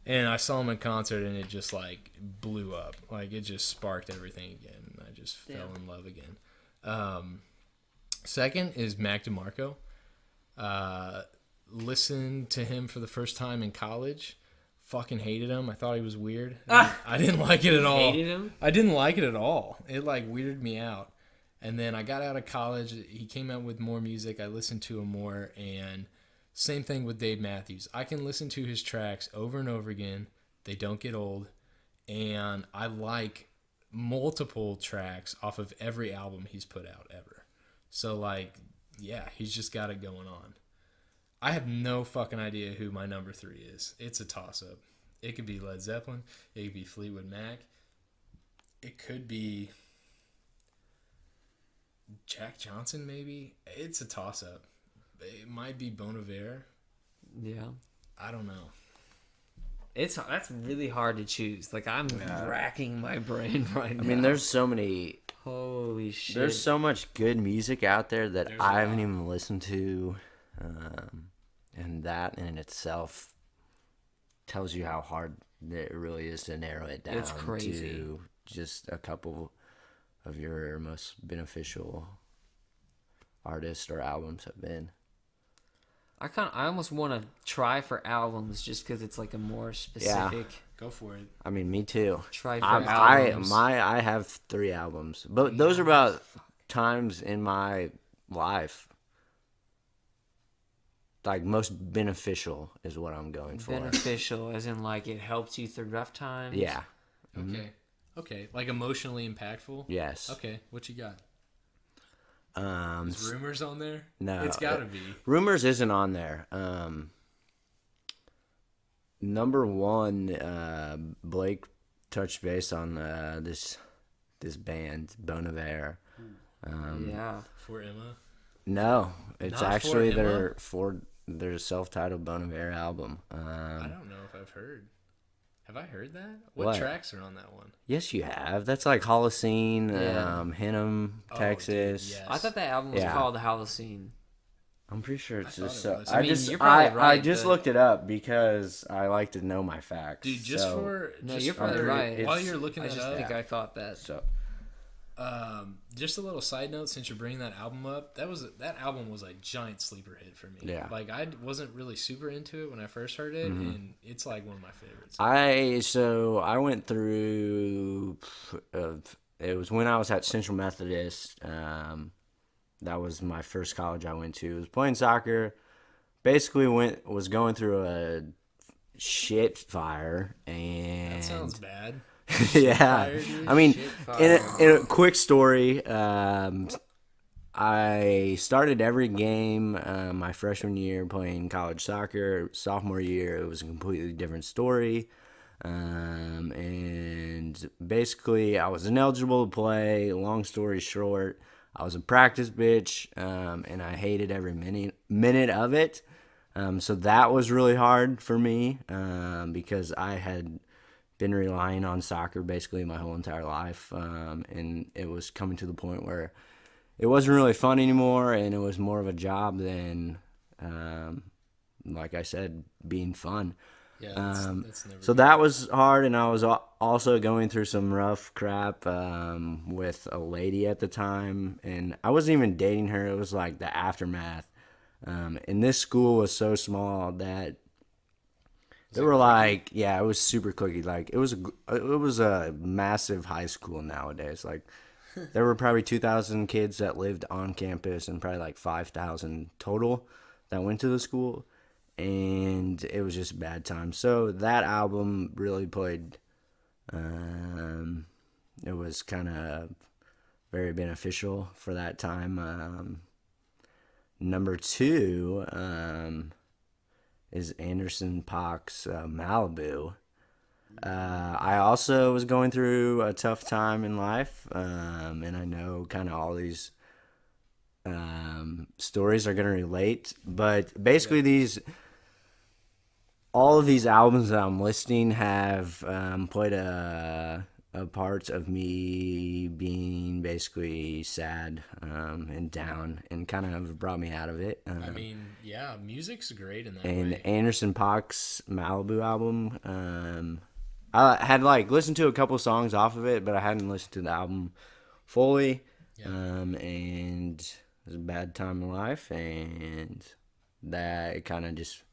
And I saw him in concert, and it just, like, blew up. Like, it just sparked everything again. And I just fell in love again. Second is Mac DeMarco. Listened to him for the first time in college. Fucking hated him. I thought he was weird. I didn't like it at all. Hated him? I didn't like it at all. It, like, weirded me out. And then I got out of college. He came out with more music. I listened to him more, and... Same thing with Dave Matthews. I can listen to his tracks over and over again. They don't get old. And I like multiple tracks off of every album he's put out ever. So, like, yeah, he's just got it going on. I have no fucking idea who my number 3 is. It's a toss-up. It could be Led Zeppelin. It could be Fleetwood Mac. It could be Jack Johnson, maybe. It's a toss-up. It might be Bon Iver. Yeah. I don't know. That's really hard to choose. Like I'm racking my brain right now. I mean, there's so many. Holy shit. There's so much good music out there that There's I a haven't lot. even listened to, and that in itself tells you how hard it really is to narrow it down It's crazy. to just a couple of your most beneficial artists or albums have been. I almost want to try for albums just because it's like a more specific. Go for it. I mean, me too. Try for I albums. I have 3 albums, but those are about times in my life. Like most beneficial is what I'm going for. Beneficial, as in like it helps you through rough times. Yeah. Okay. Like emotionally impactful? Yes. Okay. What you got? Um, Is Rumors on there? no, It's got to be. Rumors isn't on there. Number 1, Blake touched base on this band, Bon Iver. Yeah. For Emma? No, it's Not actually For their self-titled Bon Iver album. I don't know if I've heard. Have I heard that? What? What tracks are on that one? Yes, you have. That's like Holocene, Yeah. Hinham, Oh, Texas. dude, yes. I thought that album was Yeah. called Halocene. I'm pretty sure it's I just. thought it was. I I mean, just you're probably I right, just but- looked it up because I like to know my facts. Dude, just So- for... No, just you're for- probably right. While you're looking I that just up, think I thought that. So just a little side note, since you're bringing that album up, that album was a giant sleeper hit for me. Yeah. Like I wasn't really super into it when I first heard it, and it's like one of my favorites. I went through. It was when I was at Central Methodist. That was my first college I went to. I was playing soccer. Basically, was going through a shit fire, and That sounds bad. yeah. fire, dude. I mean, Shit in a quick story, I started every game my freshman year playing college soccer. Sophomore year, it was a completely different story. And basically, I was ineligible to play. Long story short, I was a practice bitch, and I hated every minute of it. So that was really hard for me because I had been relying on soccer basically my whole entire life, and it was coming to the point where it wasn't really fun anymore, and it was more of a job than like I said, being fun. Yeah, that's never So good. that was hard, and I was also going through some rough crap with a lady at the time, and I wasn't even dating her. It was like the aftermath. And this school was so small that there were like, yeah, it was super cliquey. Like it was a massive high school nowadays. Like there were probably 2,000 kids that lived on campus, and probably like 5,000 total that went to the school, and it was just a bad time. So that album really played. It was kind of very beneficial for that time. Number two is Anderson .Paak's Malibu. I also was going through a tough time in life, and I know kind of all these stories are going to relate. But basically, all of these albums that I'm listing have played a part of me being basically sad and down, and kind of brought me out of it. I mean, yeah, music's great in that And way. Anderson .Paak's Malibu album, I had like listened to a couple songs off of it, but I hadn't listened to the album fully. Yeah. And it was a bad time in life, and that kind of just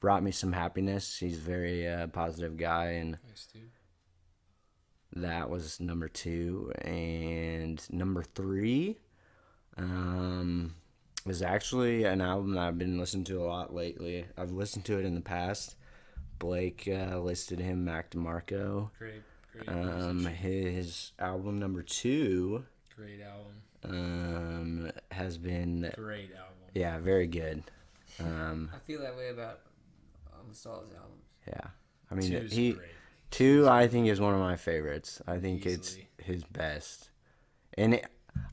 brought me some happiness. He's a very positive guy, and Nice, dude. that was number two. And number three is actually an album that I've been listening to a lot lately. I've listened to it in the past. Blake listed him, Mac DeMarco. Great musician. His album number two Great album. has been, Great album. yeah, very good. I feel that way about almost all his albums. Yeah, I mean Two's he great. two I think is one of my favorites. I think Easily. it's his best, and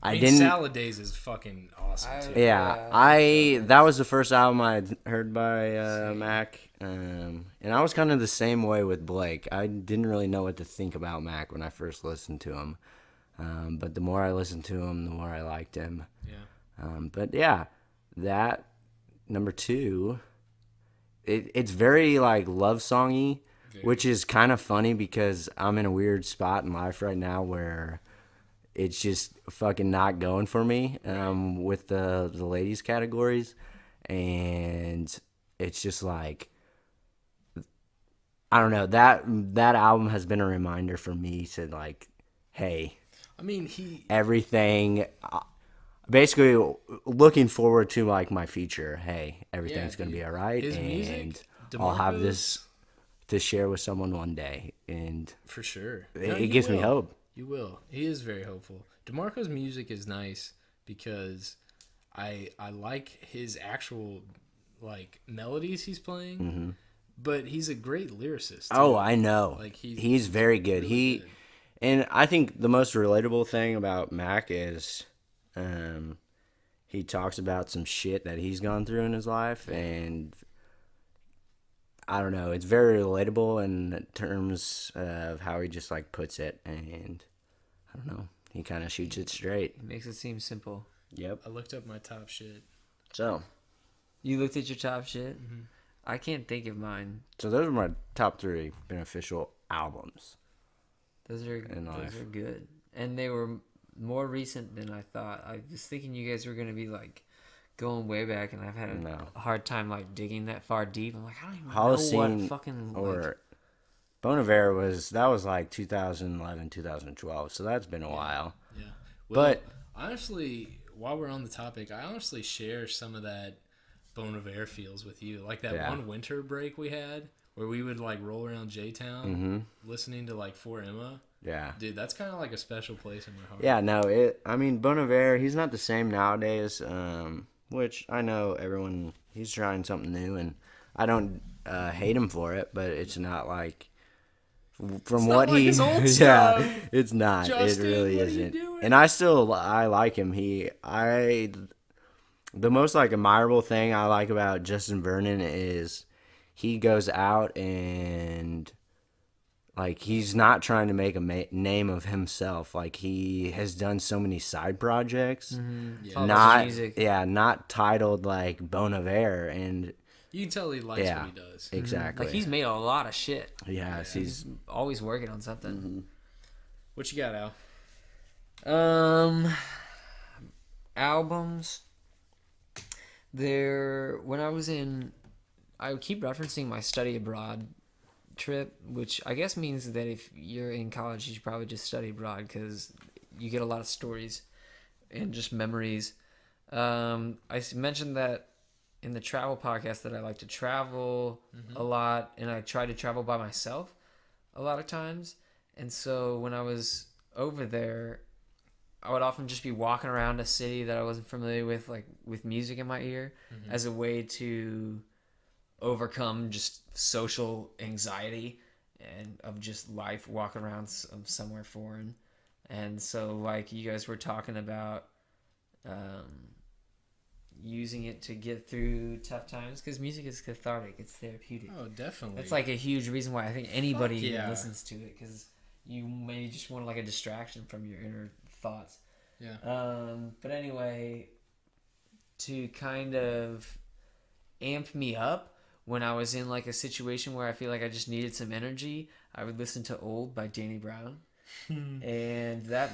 I I mean, didn't. Salad Days is fucking awesome too. Yeah, that was the first album I had heard by Mac, and I was kind of the same way with Blake. I didn't really know what to think about Mac when I first listened to him, but the more I listened to him, the more I liked him. Yeah. But yeah, that number two, it's very like love songy, which is kind of funny because I'm in a weird spot in life right now where it's just fucking not going for me with the ladies categories, and it's just like, I don't know, that album has been a reminder for me to like, hey, I mean, everything, basically looking forward to like my future. Hey, everything's gonna be all right, his and music, I'll have DeMarco's- this to share with someone one day, and for sure. it you gives me will. hope. You will. He is very hopeful. DeMarco's music is nice because I like his actual like melodies he's playing, but he's a great lyricist. Too. Oh, I know. Like he's very good. really good. And I think the most relatable thing about Mac is, he talks about some shit that he's gone through in his life, and I don't know, it's very relatable in terms of how he just like puts it, and I don't know, he kind of shoots it straight. It makes it seem simple. Yep. I looked up my top shit. So You looked at your top shit? I can't think of mine. those are my top three beneficial albums. Those are life. good, and they were more recent than I thought. I was thinking you guys were gonna be like going way back, and I've had a hard time like digging that far deep. I'm like, I don't even know Holocene what fucking or Bon Iver was like 2011, 2012, so that's been a while. Yeah. Well, But honestly, while we're on the topic, I honestly share some of that Bon Iver feels with you. Like that one winter break we had where we would like roll around J-Town listening to like For Emma. yeah. Dude, that's kind of like a special place in my heart. Yeah, no, I mean, Bon Iver, he's not the same nowadays, which I know he's trying something new, and I don't hate him for it, but it's not like, from what not like he, his old yeah, stuff. it's not, Justin, it really what are you isn't, doing? and I like him, the most like admirable thing I like about Justin Vernon is he goes out and like he's not trying to make a name of himself. Like he has done so many side projects, Follows not music. not titled like Bon Iver, and You can tell he likes Yeah. what he does. Exactly. Like he's made a lot of shit. Yes, He's always working on something. Mm-hmm. What you got, Al? Albums. When I was in, I keep referencing my study abroad trip, which I guess means that if you're in college, you should probably just study abroad because you get a lot of stories and just memories. Mentioned that in the travel podcast that I like to travel a lot, and I try to travel by myself a lot of times. And so when I was over there, I would often just be walking around a city that I wasn't familiar with, like with music in my ear, as a way to overcome just social anxiety and of just life walking around somewhere foreign. And so, like you guys were talking about, using it to get through tough times because music is cathartic, it's therapeutic. Oh, definitely. That's like a huge reason why I think anybody yeah. listens to it, because you maybe just want like a distraction from your inner thoughts. Yeah. But anyway, to kind of amp me up when I was in like a situation where I feel like I just needed some energy, I would listen to Old by Danny Brown. And that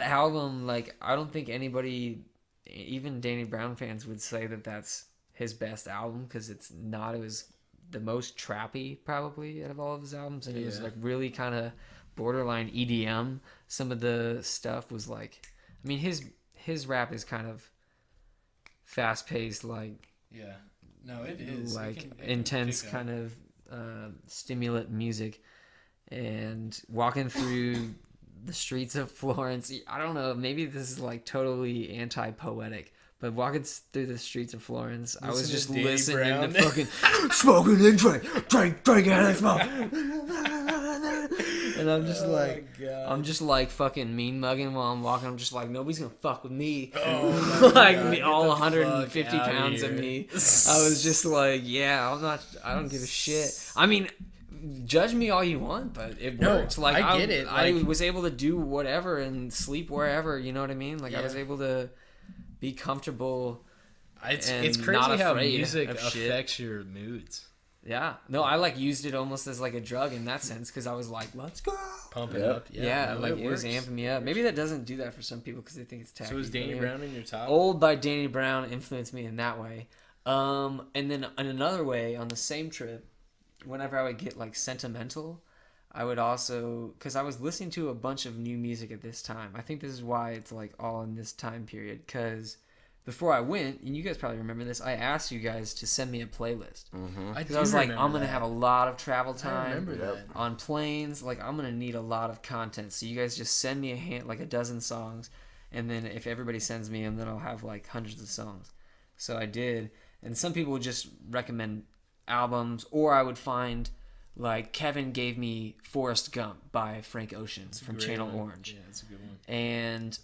album, like, I don't think anybody, even Danny Brown fans, would say that that's his best album, because it's not. It was the most trappy probably out of all of his albums, and it was like really kind of borderline EDM. Some of the stuff was like, I mean, his rap is kind of fast paced, like no, it is like intense kind of stimulant music. And walking through the streets of Florence, I don't know, maybe this is like totally anti-poetic, but walking through the streets of Florence, I was just listening to fucking smoking and drink and smoke. And I'm just I'm just like fucking mean mugging while I'm walking. I'm just like, nobody's gonna fuck with me. Like me, all 150 pounds of me. I was just like, I don't give a shit. I mean, judge me all you want, but it worked. Like I get it. I was able to do whatever and sleep wherever. You know what I mean? Like I was able to be comfortable. It's crazy not how afraid music of affects your moods. Yeah. No, I like used it almost as like a drug in that sense, because I was like, let's go. Pump it up. Yeah, no, like it was works. amping me up. Maybe that doesn't do that for some people because they think it's tacky. So is Danny Brown in your top? Old by Danny Brown influenced me in that way. And then in another way, on the same trip, whenever I would get like sentimental, I would also, because I was listening to a bunch of new music at this time. I think this is why it's like all in this time period, because before I went, and you guys probably remember this, I asked you guys to send me a playlist. Because I was like, I'm going to have a lot of travel time on planes. Like, I'm going to need a lot of content. So you guys just send me a dozen songs. And then if everybody sends me them, then I'll have like hundreds of songs. So I did. And some people would just recommend albums, or I would find, like, Kevin gave me Forrest Gump by Frank Ocean from Channel Orange. Yeah, that's a good one. And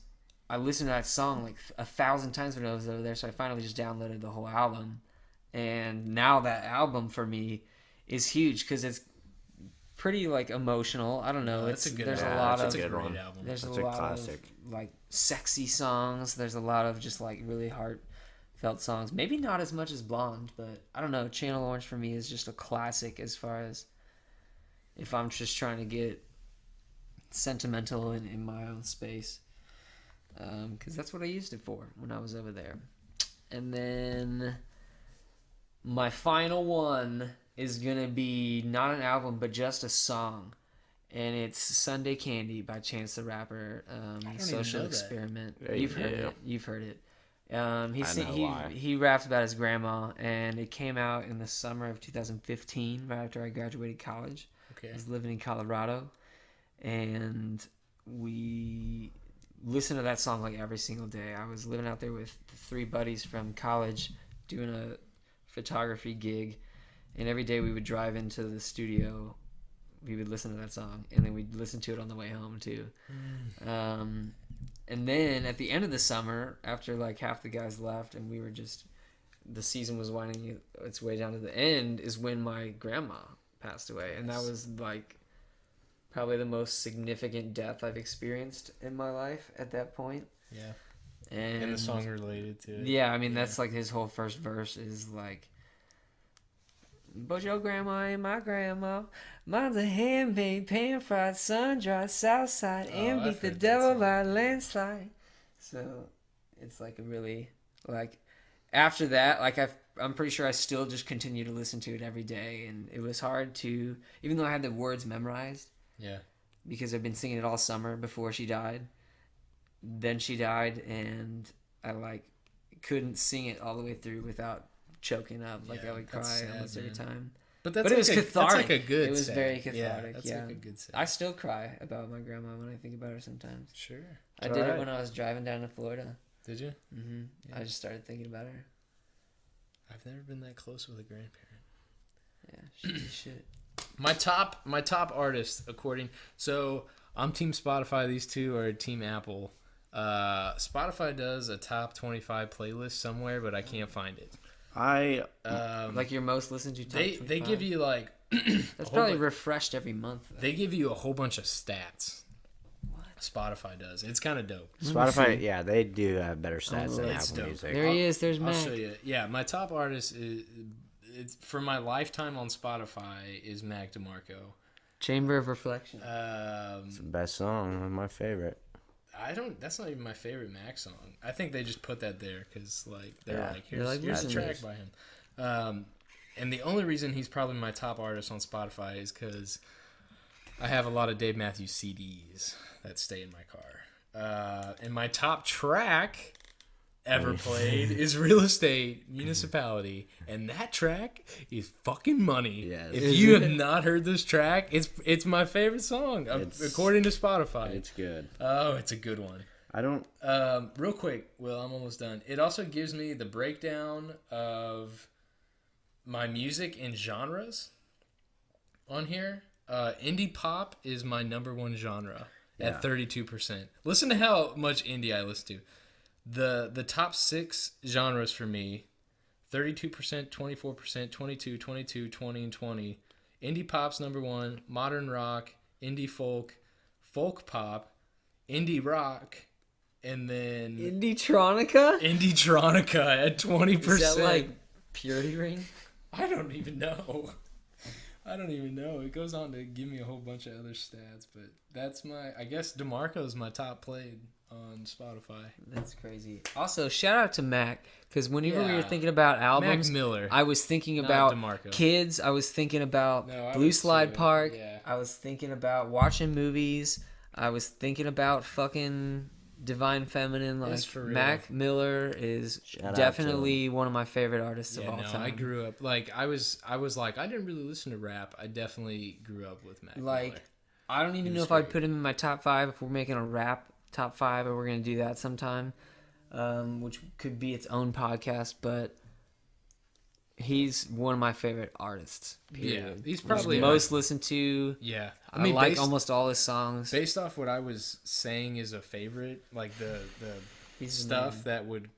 I listened to that song like 1,000 times when I was over there, so I finally just downloaded the whole album. And now that album for me is huge because it's pretty like emotional. I don't know. That's a good there's album. a lot That's of a great album. There's That's a a lot classic. of like sexy songs. There's a lot of just like really heartfelt songs. Maybe not as much as Blonde, but I don't know. Channel Orange for me is just a classic as far as if I'm just trying to get sentimental in my own space. Because that's what I used it for when I was over there. And then my final one is going to be not an album, but just a song. And it's Sunday Candy by Chance the Rapper. Social Experiment. Yeah, You've heard it. You've heard it. Why. He raps about his grandma, and it came out in the summer of 2015, right after I graduated college. Okay. I was living in Colorado, and we listen to that song like every single day. I was living out there with 3 buddies from college doing a photography gig, and every day we would drive into the studio. We would listen to that song, and then we'd listen to it on the way home too. And then at the end of the summer, after like half the guys left and we were just, the season was winding its way down to the end, is when my grandma passed away. And that was like probably the most significant death I've experienced in my life at that point. Yeah. And the song related to it. Yeah, I mean, that's like his whole first verse is like, But your grandma ain't my grandma. Mine's a hand-made, pan-fried, sun-dried, south side, and beat I've the heard that devil song. by a landslide. So it's like a really, like, after that, like, I'm pretty sure I still just continue to listen to it every day. And it was hard to, even though I had the words memorized, Yeah. because I've been singing it all summer before she died. Then she died, and I, like, couldn't sing it all the way through without choking up. Like, Yeah, I would that's cry sad, almost every man. time. But that's But it like was cathartic. That's like a good. It was sad. very cathartic. That's Yeah, like a good. Sad. I still cry about my grandma when I think about her sometimes. Sure. I did it when I was driving down to Florida. Did you? Hmm Yeah. I just started thinking about her. I've never been that close with a grandparent. Yeah, she's shit. My top artist, according. So I'm Team Spotify. These two are Team Apple. Spotify does a top 25 playlist somewhere, but I can't find it. Like your most listened to top They 25? give you like That's probably refreshed every month. Though. they give you a whole bunch of stats. Spotify does. It's kind of dope. Spotify, yeah, they do have better stats than it's Apple dope. Music. There he is. There's I'll Mac. show you. Yeah, my top artist is it's for my lifetime on Spotify is Mac DeMarco. Chamber of Reflection. It's the best song, my favorite. That's not even my favorite Mac song. I think they just put that there because like they're Yeah. like here's a listen to track this. by him. And the only reason he's probably my top artist on Spotify is because I have a lot of Dave Matthews CDs that stay in my car. And my top track ever played is Real Estate Municipality, and that track is fucking money. Yes. If you have not heard this track, it's my favorite song according to Spotify. It's good. Oh, it's a good one. I don't. Real quick, Will, I'm almost done. It also gives me the breakdown of my music in genres on here. Indie pop is my number one genre at 32%. Listen to how much indie I listen to. The top 6 genres for me, 32%, 24%, 22, 22, 20, and 20. Indie pop's number 1, modern rock, indie folk, folk pop, indie rock, and then Indie-tronica? Indie-tronica at 20%. Is that like Purity Ring? I don't even know. It goes on to give me a whole bunch of other stats, but that's I guess DeMarco's my top played on Spotify. That's crazy. Also, shout out to Mac, because whenever we were Yeah. thinking about albums, Mac Miller. I was thinking Not about DeMarco. kids. I was thinking about No, I Blue was Slide too. Park. Yeah. I was thinking about watching movies. I was thinking about fucking Divine Feminine. Like Yes, for real. Mac Miller is Shout out to definitely one of my favorite artists of Yeah, all no, time. I grew up like I was like I didn't really listen to rap. I definitely grew up with Mac Like, Miller. I don't even know if I'd put him in my top 5 if we're making a rap top 5, and we're gonna do that sometime, which could be its own podcast. But he's one of my favorite artists. Period. Yeah, he's probably most listened to. Yeah, I mean, like based, almost all his songs. based off what I was saying is a favorite, like the He's the stuff man. that would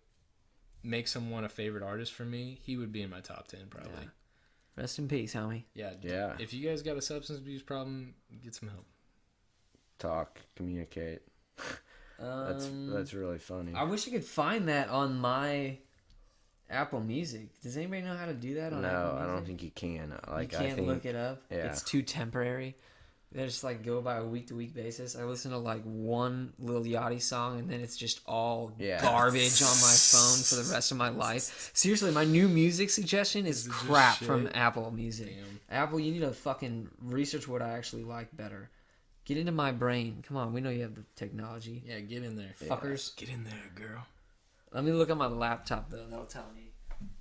make someone a favorite artist for me, he would be in my top 10 probably. Yeah. Rest in peace, homie. Yeah. Yeah. If you guys got a substance abuse problem, get some help. Talk, communicate. That's really funny. I wish I could find that on my Apple Music. Does anybody know how to do that on Apple No, Music? I don't think you can. Like, You I can't think look it up. yeah. It's too temporary. They just like go by a week-to-week basis. I listen to like one Lil Yachty song, and then it's just all Yeah. garbage on my phone for the rest of my life. Seriously, my new music suggestion is it just crap from shit? Apple Music. Damn. Apple, you need to fucking research what I actually like better. Get into my brain. Come on, we know you have the technology. Yeah, get in there. Fuckers. Get in there, girl. Let me look on my laptop though. That'll tell me.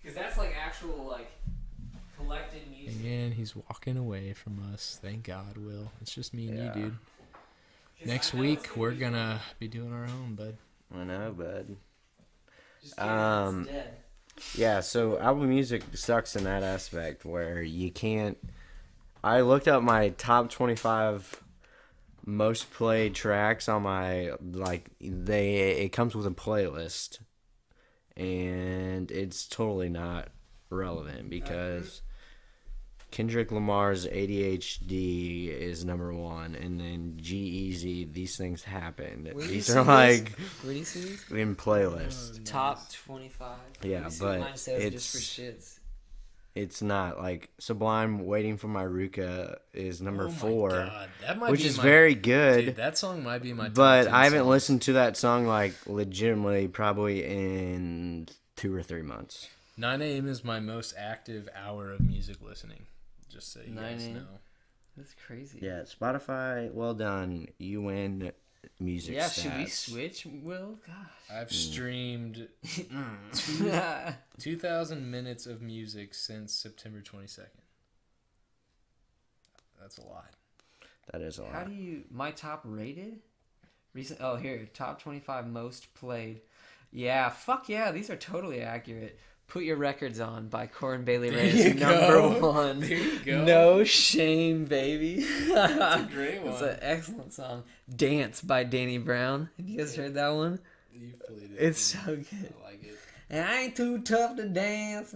Because that's like actual like collected music. Again, he's walking away from us. Thank God, Will. It's just me and Yeah. you, dude. Next week, we're gonna be doing our own, bud. I know, bud. Just kidding, it's dead. Yeah, so Apple Music sucks in that aspect where you can't. I looked up my top 25 most played tracks on my it comes with a playlist, and it's totally not relevant because Kendrick Lamar's ADHD is number 1, and then G-Eazy, These Things Happened. Where do you These see are this? like Where do you see these? in playlist. Top 25. Yeah, Let me see but what mine says it's- just for shits. It's not. Like Sublime Waiting for My Ruka is number 4. God. That might which be is my, very good. Dude, that song might be my top But 10 I haven't songs. listened to that song like legitimately probably in 2 or 3 months. 9 a.m. is my most active hour of music listening. Just so you 9 guys a.m.? know. That's crazy. Yeah, Spotify, well done. You win music Yeah, stats. should we switch, Will? Gosh. I've streamed 2,000 minutes of music since September 22nd. That's a lot. That is a lot. How do you... My top rated? Recent. Oh, here. Top 25 most played. Yeah, fuck yeah. These are totally accurate. Put Your Records On by Corin Bailey Ray is number 1. There you go. No shame, baby. That's a great one. It's an excellent song. Dance by Danny Brown. Have you guys heard that one? You played it. It's so good. I like it. And I ain't too tough to dance.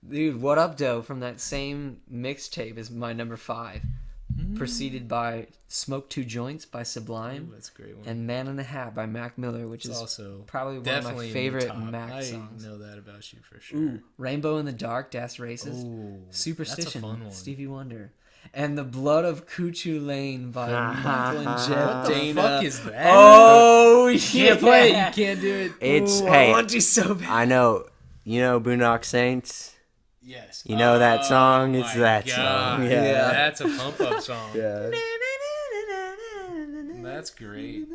Dude, What Up, Doe from that same mixtape is my number 5. Preceded by Smoke Two Joints by Sublime. Ooh, that's a great one. And Man in a Hat by Mac Miller, which It's is also probably one of definitely my favorite in the top. Mac I songs. know that about you for sure. Ooh, Rainbow in the Dark, Das Racist. Ooh, Superstition, that's a fun one. Stevie Wonder. And The Blood of Cuckoo Lane by Michael and Jeff What the Dana. fuck is that? Oh, You can't play it. You can't do it. It's, Ooh, hey, I want you so bad. I know, you know Boondock Saints? Yes. You know that song? Oh It's my that God. song. Yeah. That's a pump up song. Yeah. That's great.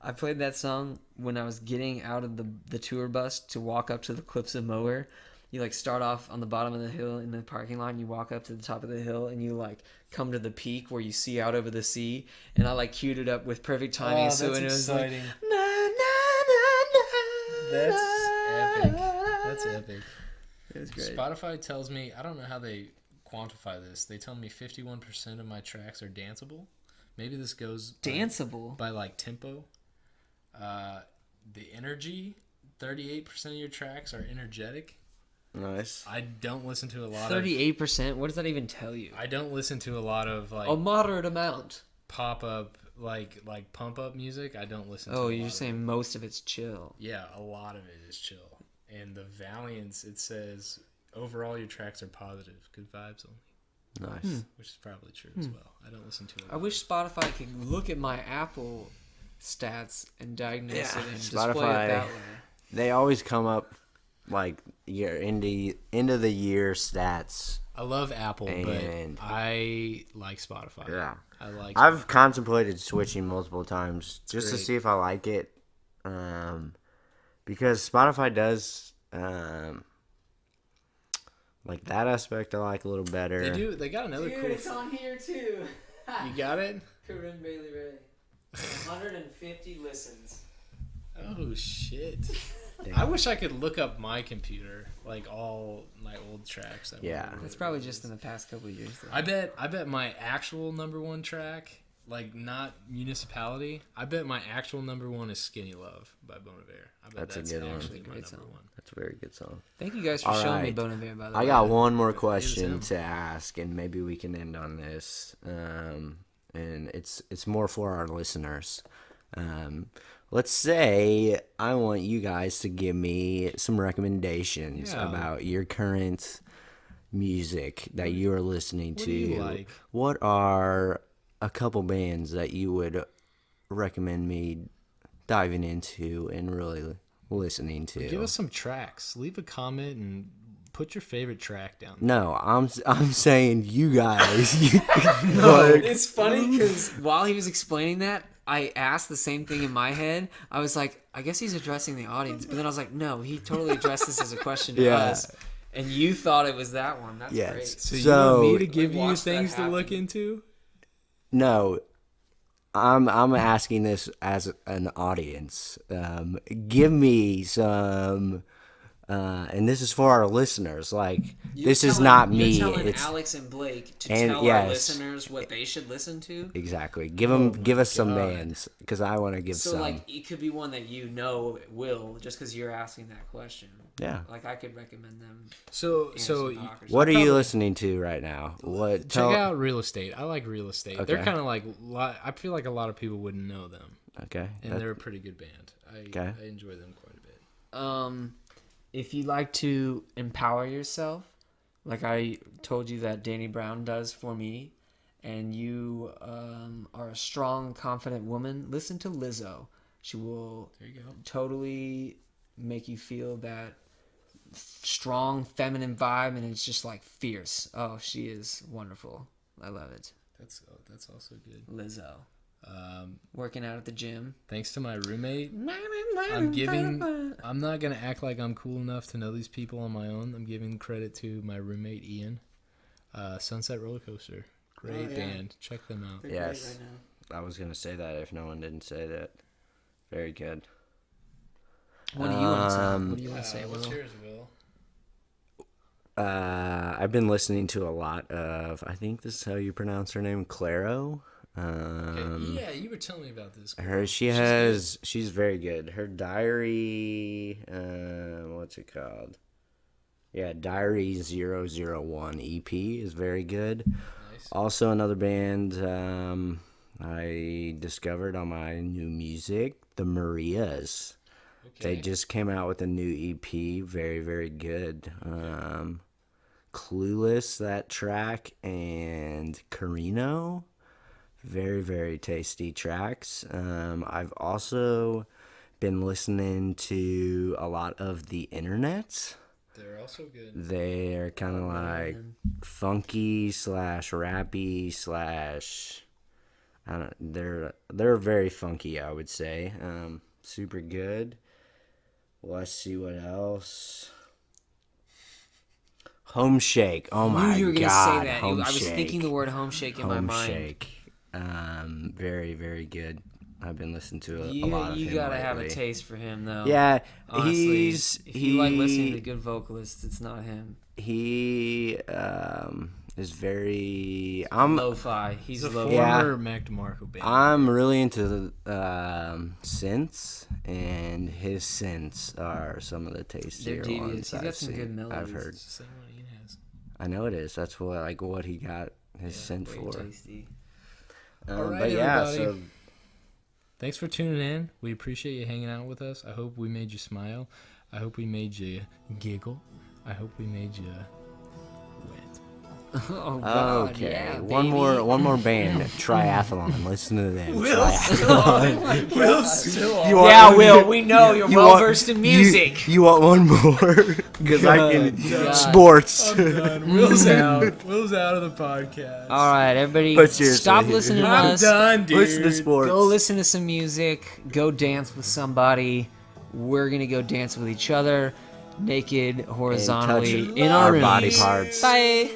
I played that song when I was getting out of the tour bus to walk up to the cliffs of Moher. You like start off on the bottom of the hill in the parking lot, and you walk up to the top of the hill, and you like come to the peak where you see out over the sea. And I like queued it up with perfect timing, Oh, so that's it was exciting. like na, na, na, na. That's epic. That's epic. It was great. Spotify tells me, I don't know how they quantify this. They tell me 51% of my tracks are danceable. Maybe this goes Danceable. by like tempo. The energy, 38% of your tracks are energetic. Nice. I don't listen to a lot of 38%. What does that even tell you? I don't listen to a lot of like A moderate amount. pop up like pump up music. I don't listen to Oh, a you're lot of saying it. most of it's chill. Yeah, a lot of it is chill. And the Valiance, it says overall your tracks are positive, good vibes only. Nice. Which is probably true as well. I don't listen to it. I wish Spotify could look at my Apple stats and diagnose Yeah, it and display Spotify- it that way. They always come up like your end of the year stats. I love Apple, And- but I like Spotify. Yeah. I like I've contemplated switching multiple times just to great. see if I like it. Because Spotify does like that aspect I like a little better. They do. They got another cool. on here too. You got it? Corinne Bailey Ray. 150 listens. Oh shit! Damn. I wish I could look up my computer, like all my old tracks. That Yeah. were That's probably just in the past couple of years. Though. I bet my actual number one track, like not Municipality. I bet my actual number one is Skinny Love by Bon Iver. I bet That's a good one. actually That's a my great number song. one. That's a very good song. Thank you guys for All showing me right. Bon Iver, by the way. I got one more him. question to ask, and maybe we can end on this. And it's more for our listeners. Let's say I want you guys to give me some recommendations Yeah. about your current music that you are listening What to. do you like? What are a couple bands that you would recommend me diving into and really listening to? Give us some tracks. Leave a comment and put your favorite track down. No, I'm saying you guys. It's funny because while he was explaining that, I asked the same thing in my head. I was like, I guess he's addressing the audience. But then I was like, no, he totally addressed this as a question to Yeah. us. And you thought it was that one. That's Yes. great. So you So- want me to give you Watch that things to look happen. into? No, I'm asking this as an audience. Give me some, and this is for our listeners. Like this is not me. You're telling It's Alex and Blake to and tell our yes. listeners what they should listen to. exactly. Give us some bands because I want to give So, some. like, it could be one that you know will, just because you're asking that question. Yeah. Like, I could recommend them. So Anderson Paak or What are you probably- listening to right now? What? check out Real Estate. I like Real Estate. They're Okay. kind of like I feel like a lot of people wouldn't know them, Okay. and that- they're a pretty good band. Okay. I enjoy them quite a bit. If you like to empower yourself, like I told you that Danny Brown does for me, and you are a strong, confident woman, listen to Lizzo. She will totally make you feel that strong feminine vibe, and it's just like fierce. Oh, she is wonderful. I love it. That's also good. Lizzo. Working out at the gym. Thanks to my roommate, I'm not gonna act like I'm cool enough to know these people on my own. I'm giving credit to my roommate Ian. Sunset Roller Coaster, great band. Check them out. They're yes, right, I was gonna say that if no one didn't say that. Very good. What do you want to say? What do you want to say? What's yours, Will? I've been listening to a lot of, I think this is how you pronounce her name, Claro. Yeah, you were telling me about this. She's very good. Her diary, what's it called? Yeah, Diary 001 EP is very good. Nice. Also another band I discovered on my new music, the Marias. Okay. They just came out with a new EP, very, very good. Clueless, that track, and Carino, very, very tasty tracks. I've also been listening to a lot of The Internet. They're also good. They're kind of like funky / rappy / I don't. They're very funky, I would say. Super good. Let's see what else. Home Shake. Oh my god. You were gonna say that. I was thinking the word Home Shake in my mind. Home Shake. Very, very good. I've been listening to a lot of him. You gotta have a taste for him, though. Yeah, honestly, if you like listening to good vocalists, it's not him. He is very. Lo-fi. He's a former Mac DeMarco band. I'm really into synths, and his synths are some of the tastier ones He's got some good melodies. I've heard. It's the same one Ian has. I know it is. That's what he got his synth for. Tasty. All right, but yeah, everybody. So thanks for tuning in. We appreciate you hanging out with us. I hope we made you smile. I hope we made you giggle. I hope we made you wet. Oh God, okay, yeah, one more band, Triathlon. Listen to them. Will, we know you're well versed in music. You want one more? Because I can sports. I'm done. Will's out. Will's out of the podcast. All right, everybody, stop listening to us. I'm done, dude. Listen to sports. Go listen to some music. Go dance with somebody. We're gonna go dance with each other, naked, horizontally, in our rooms. Body parts. Bye.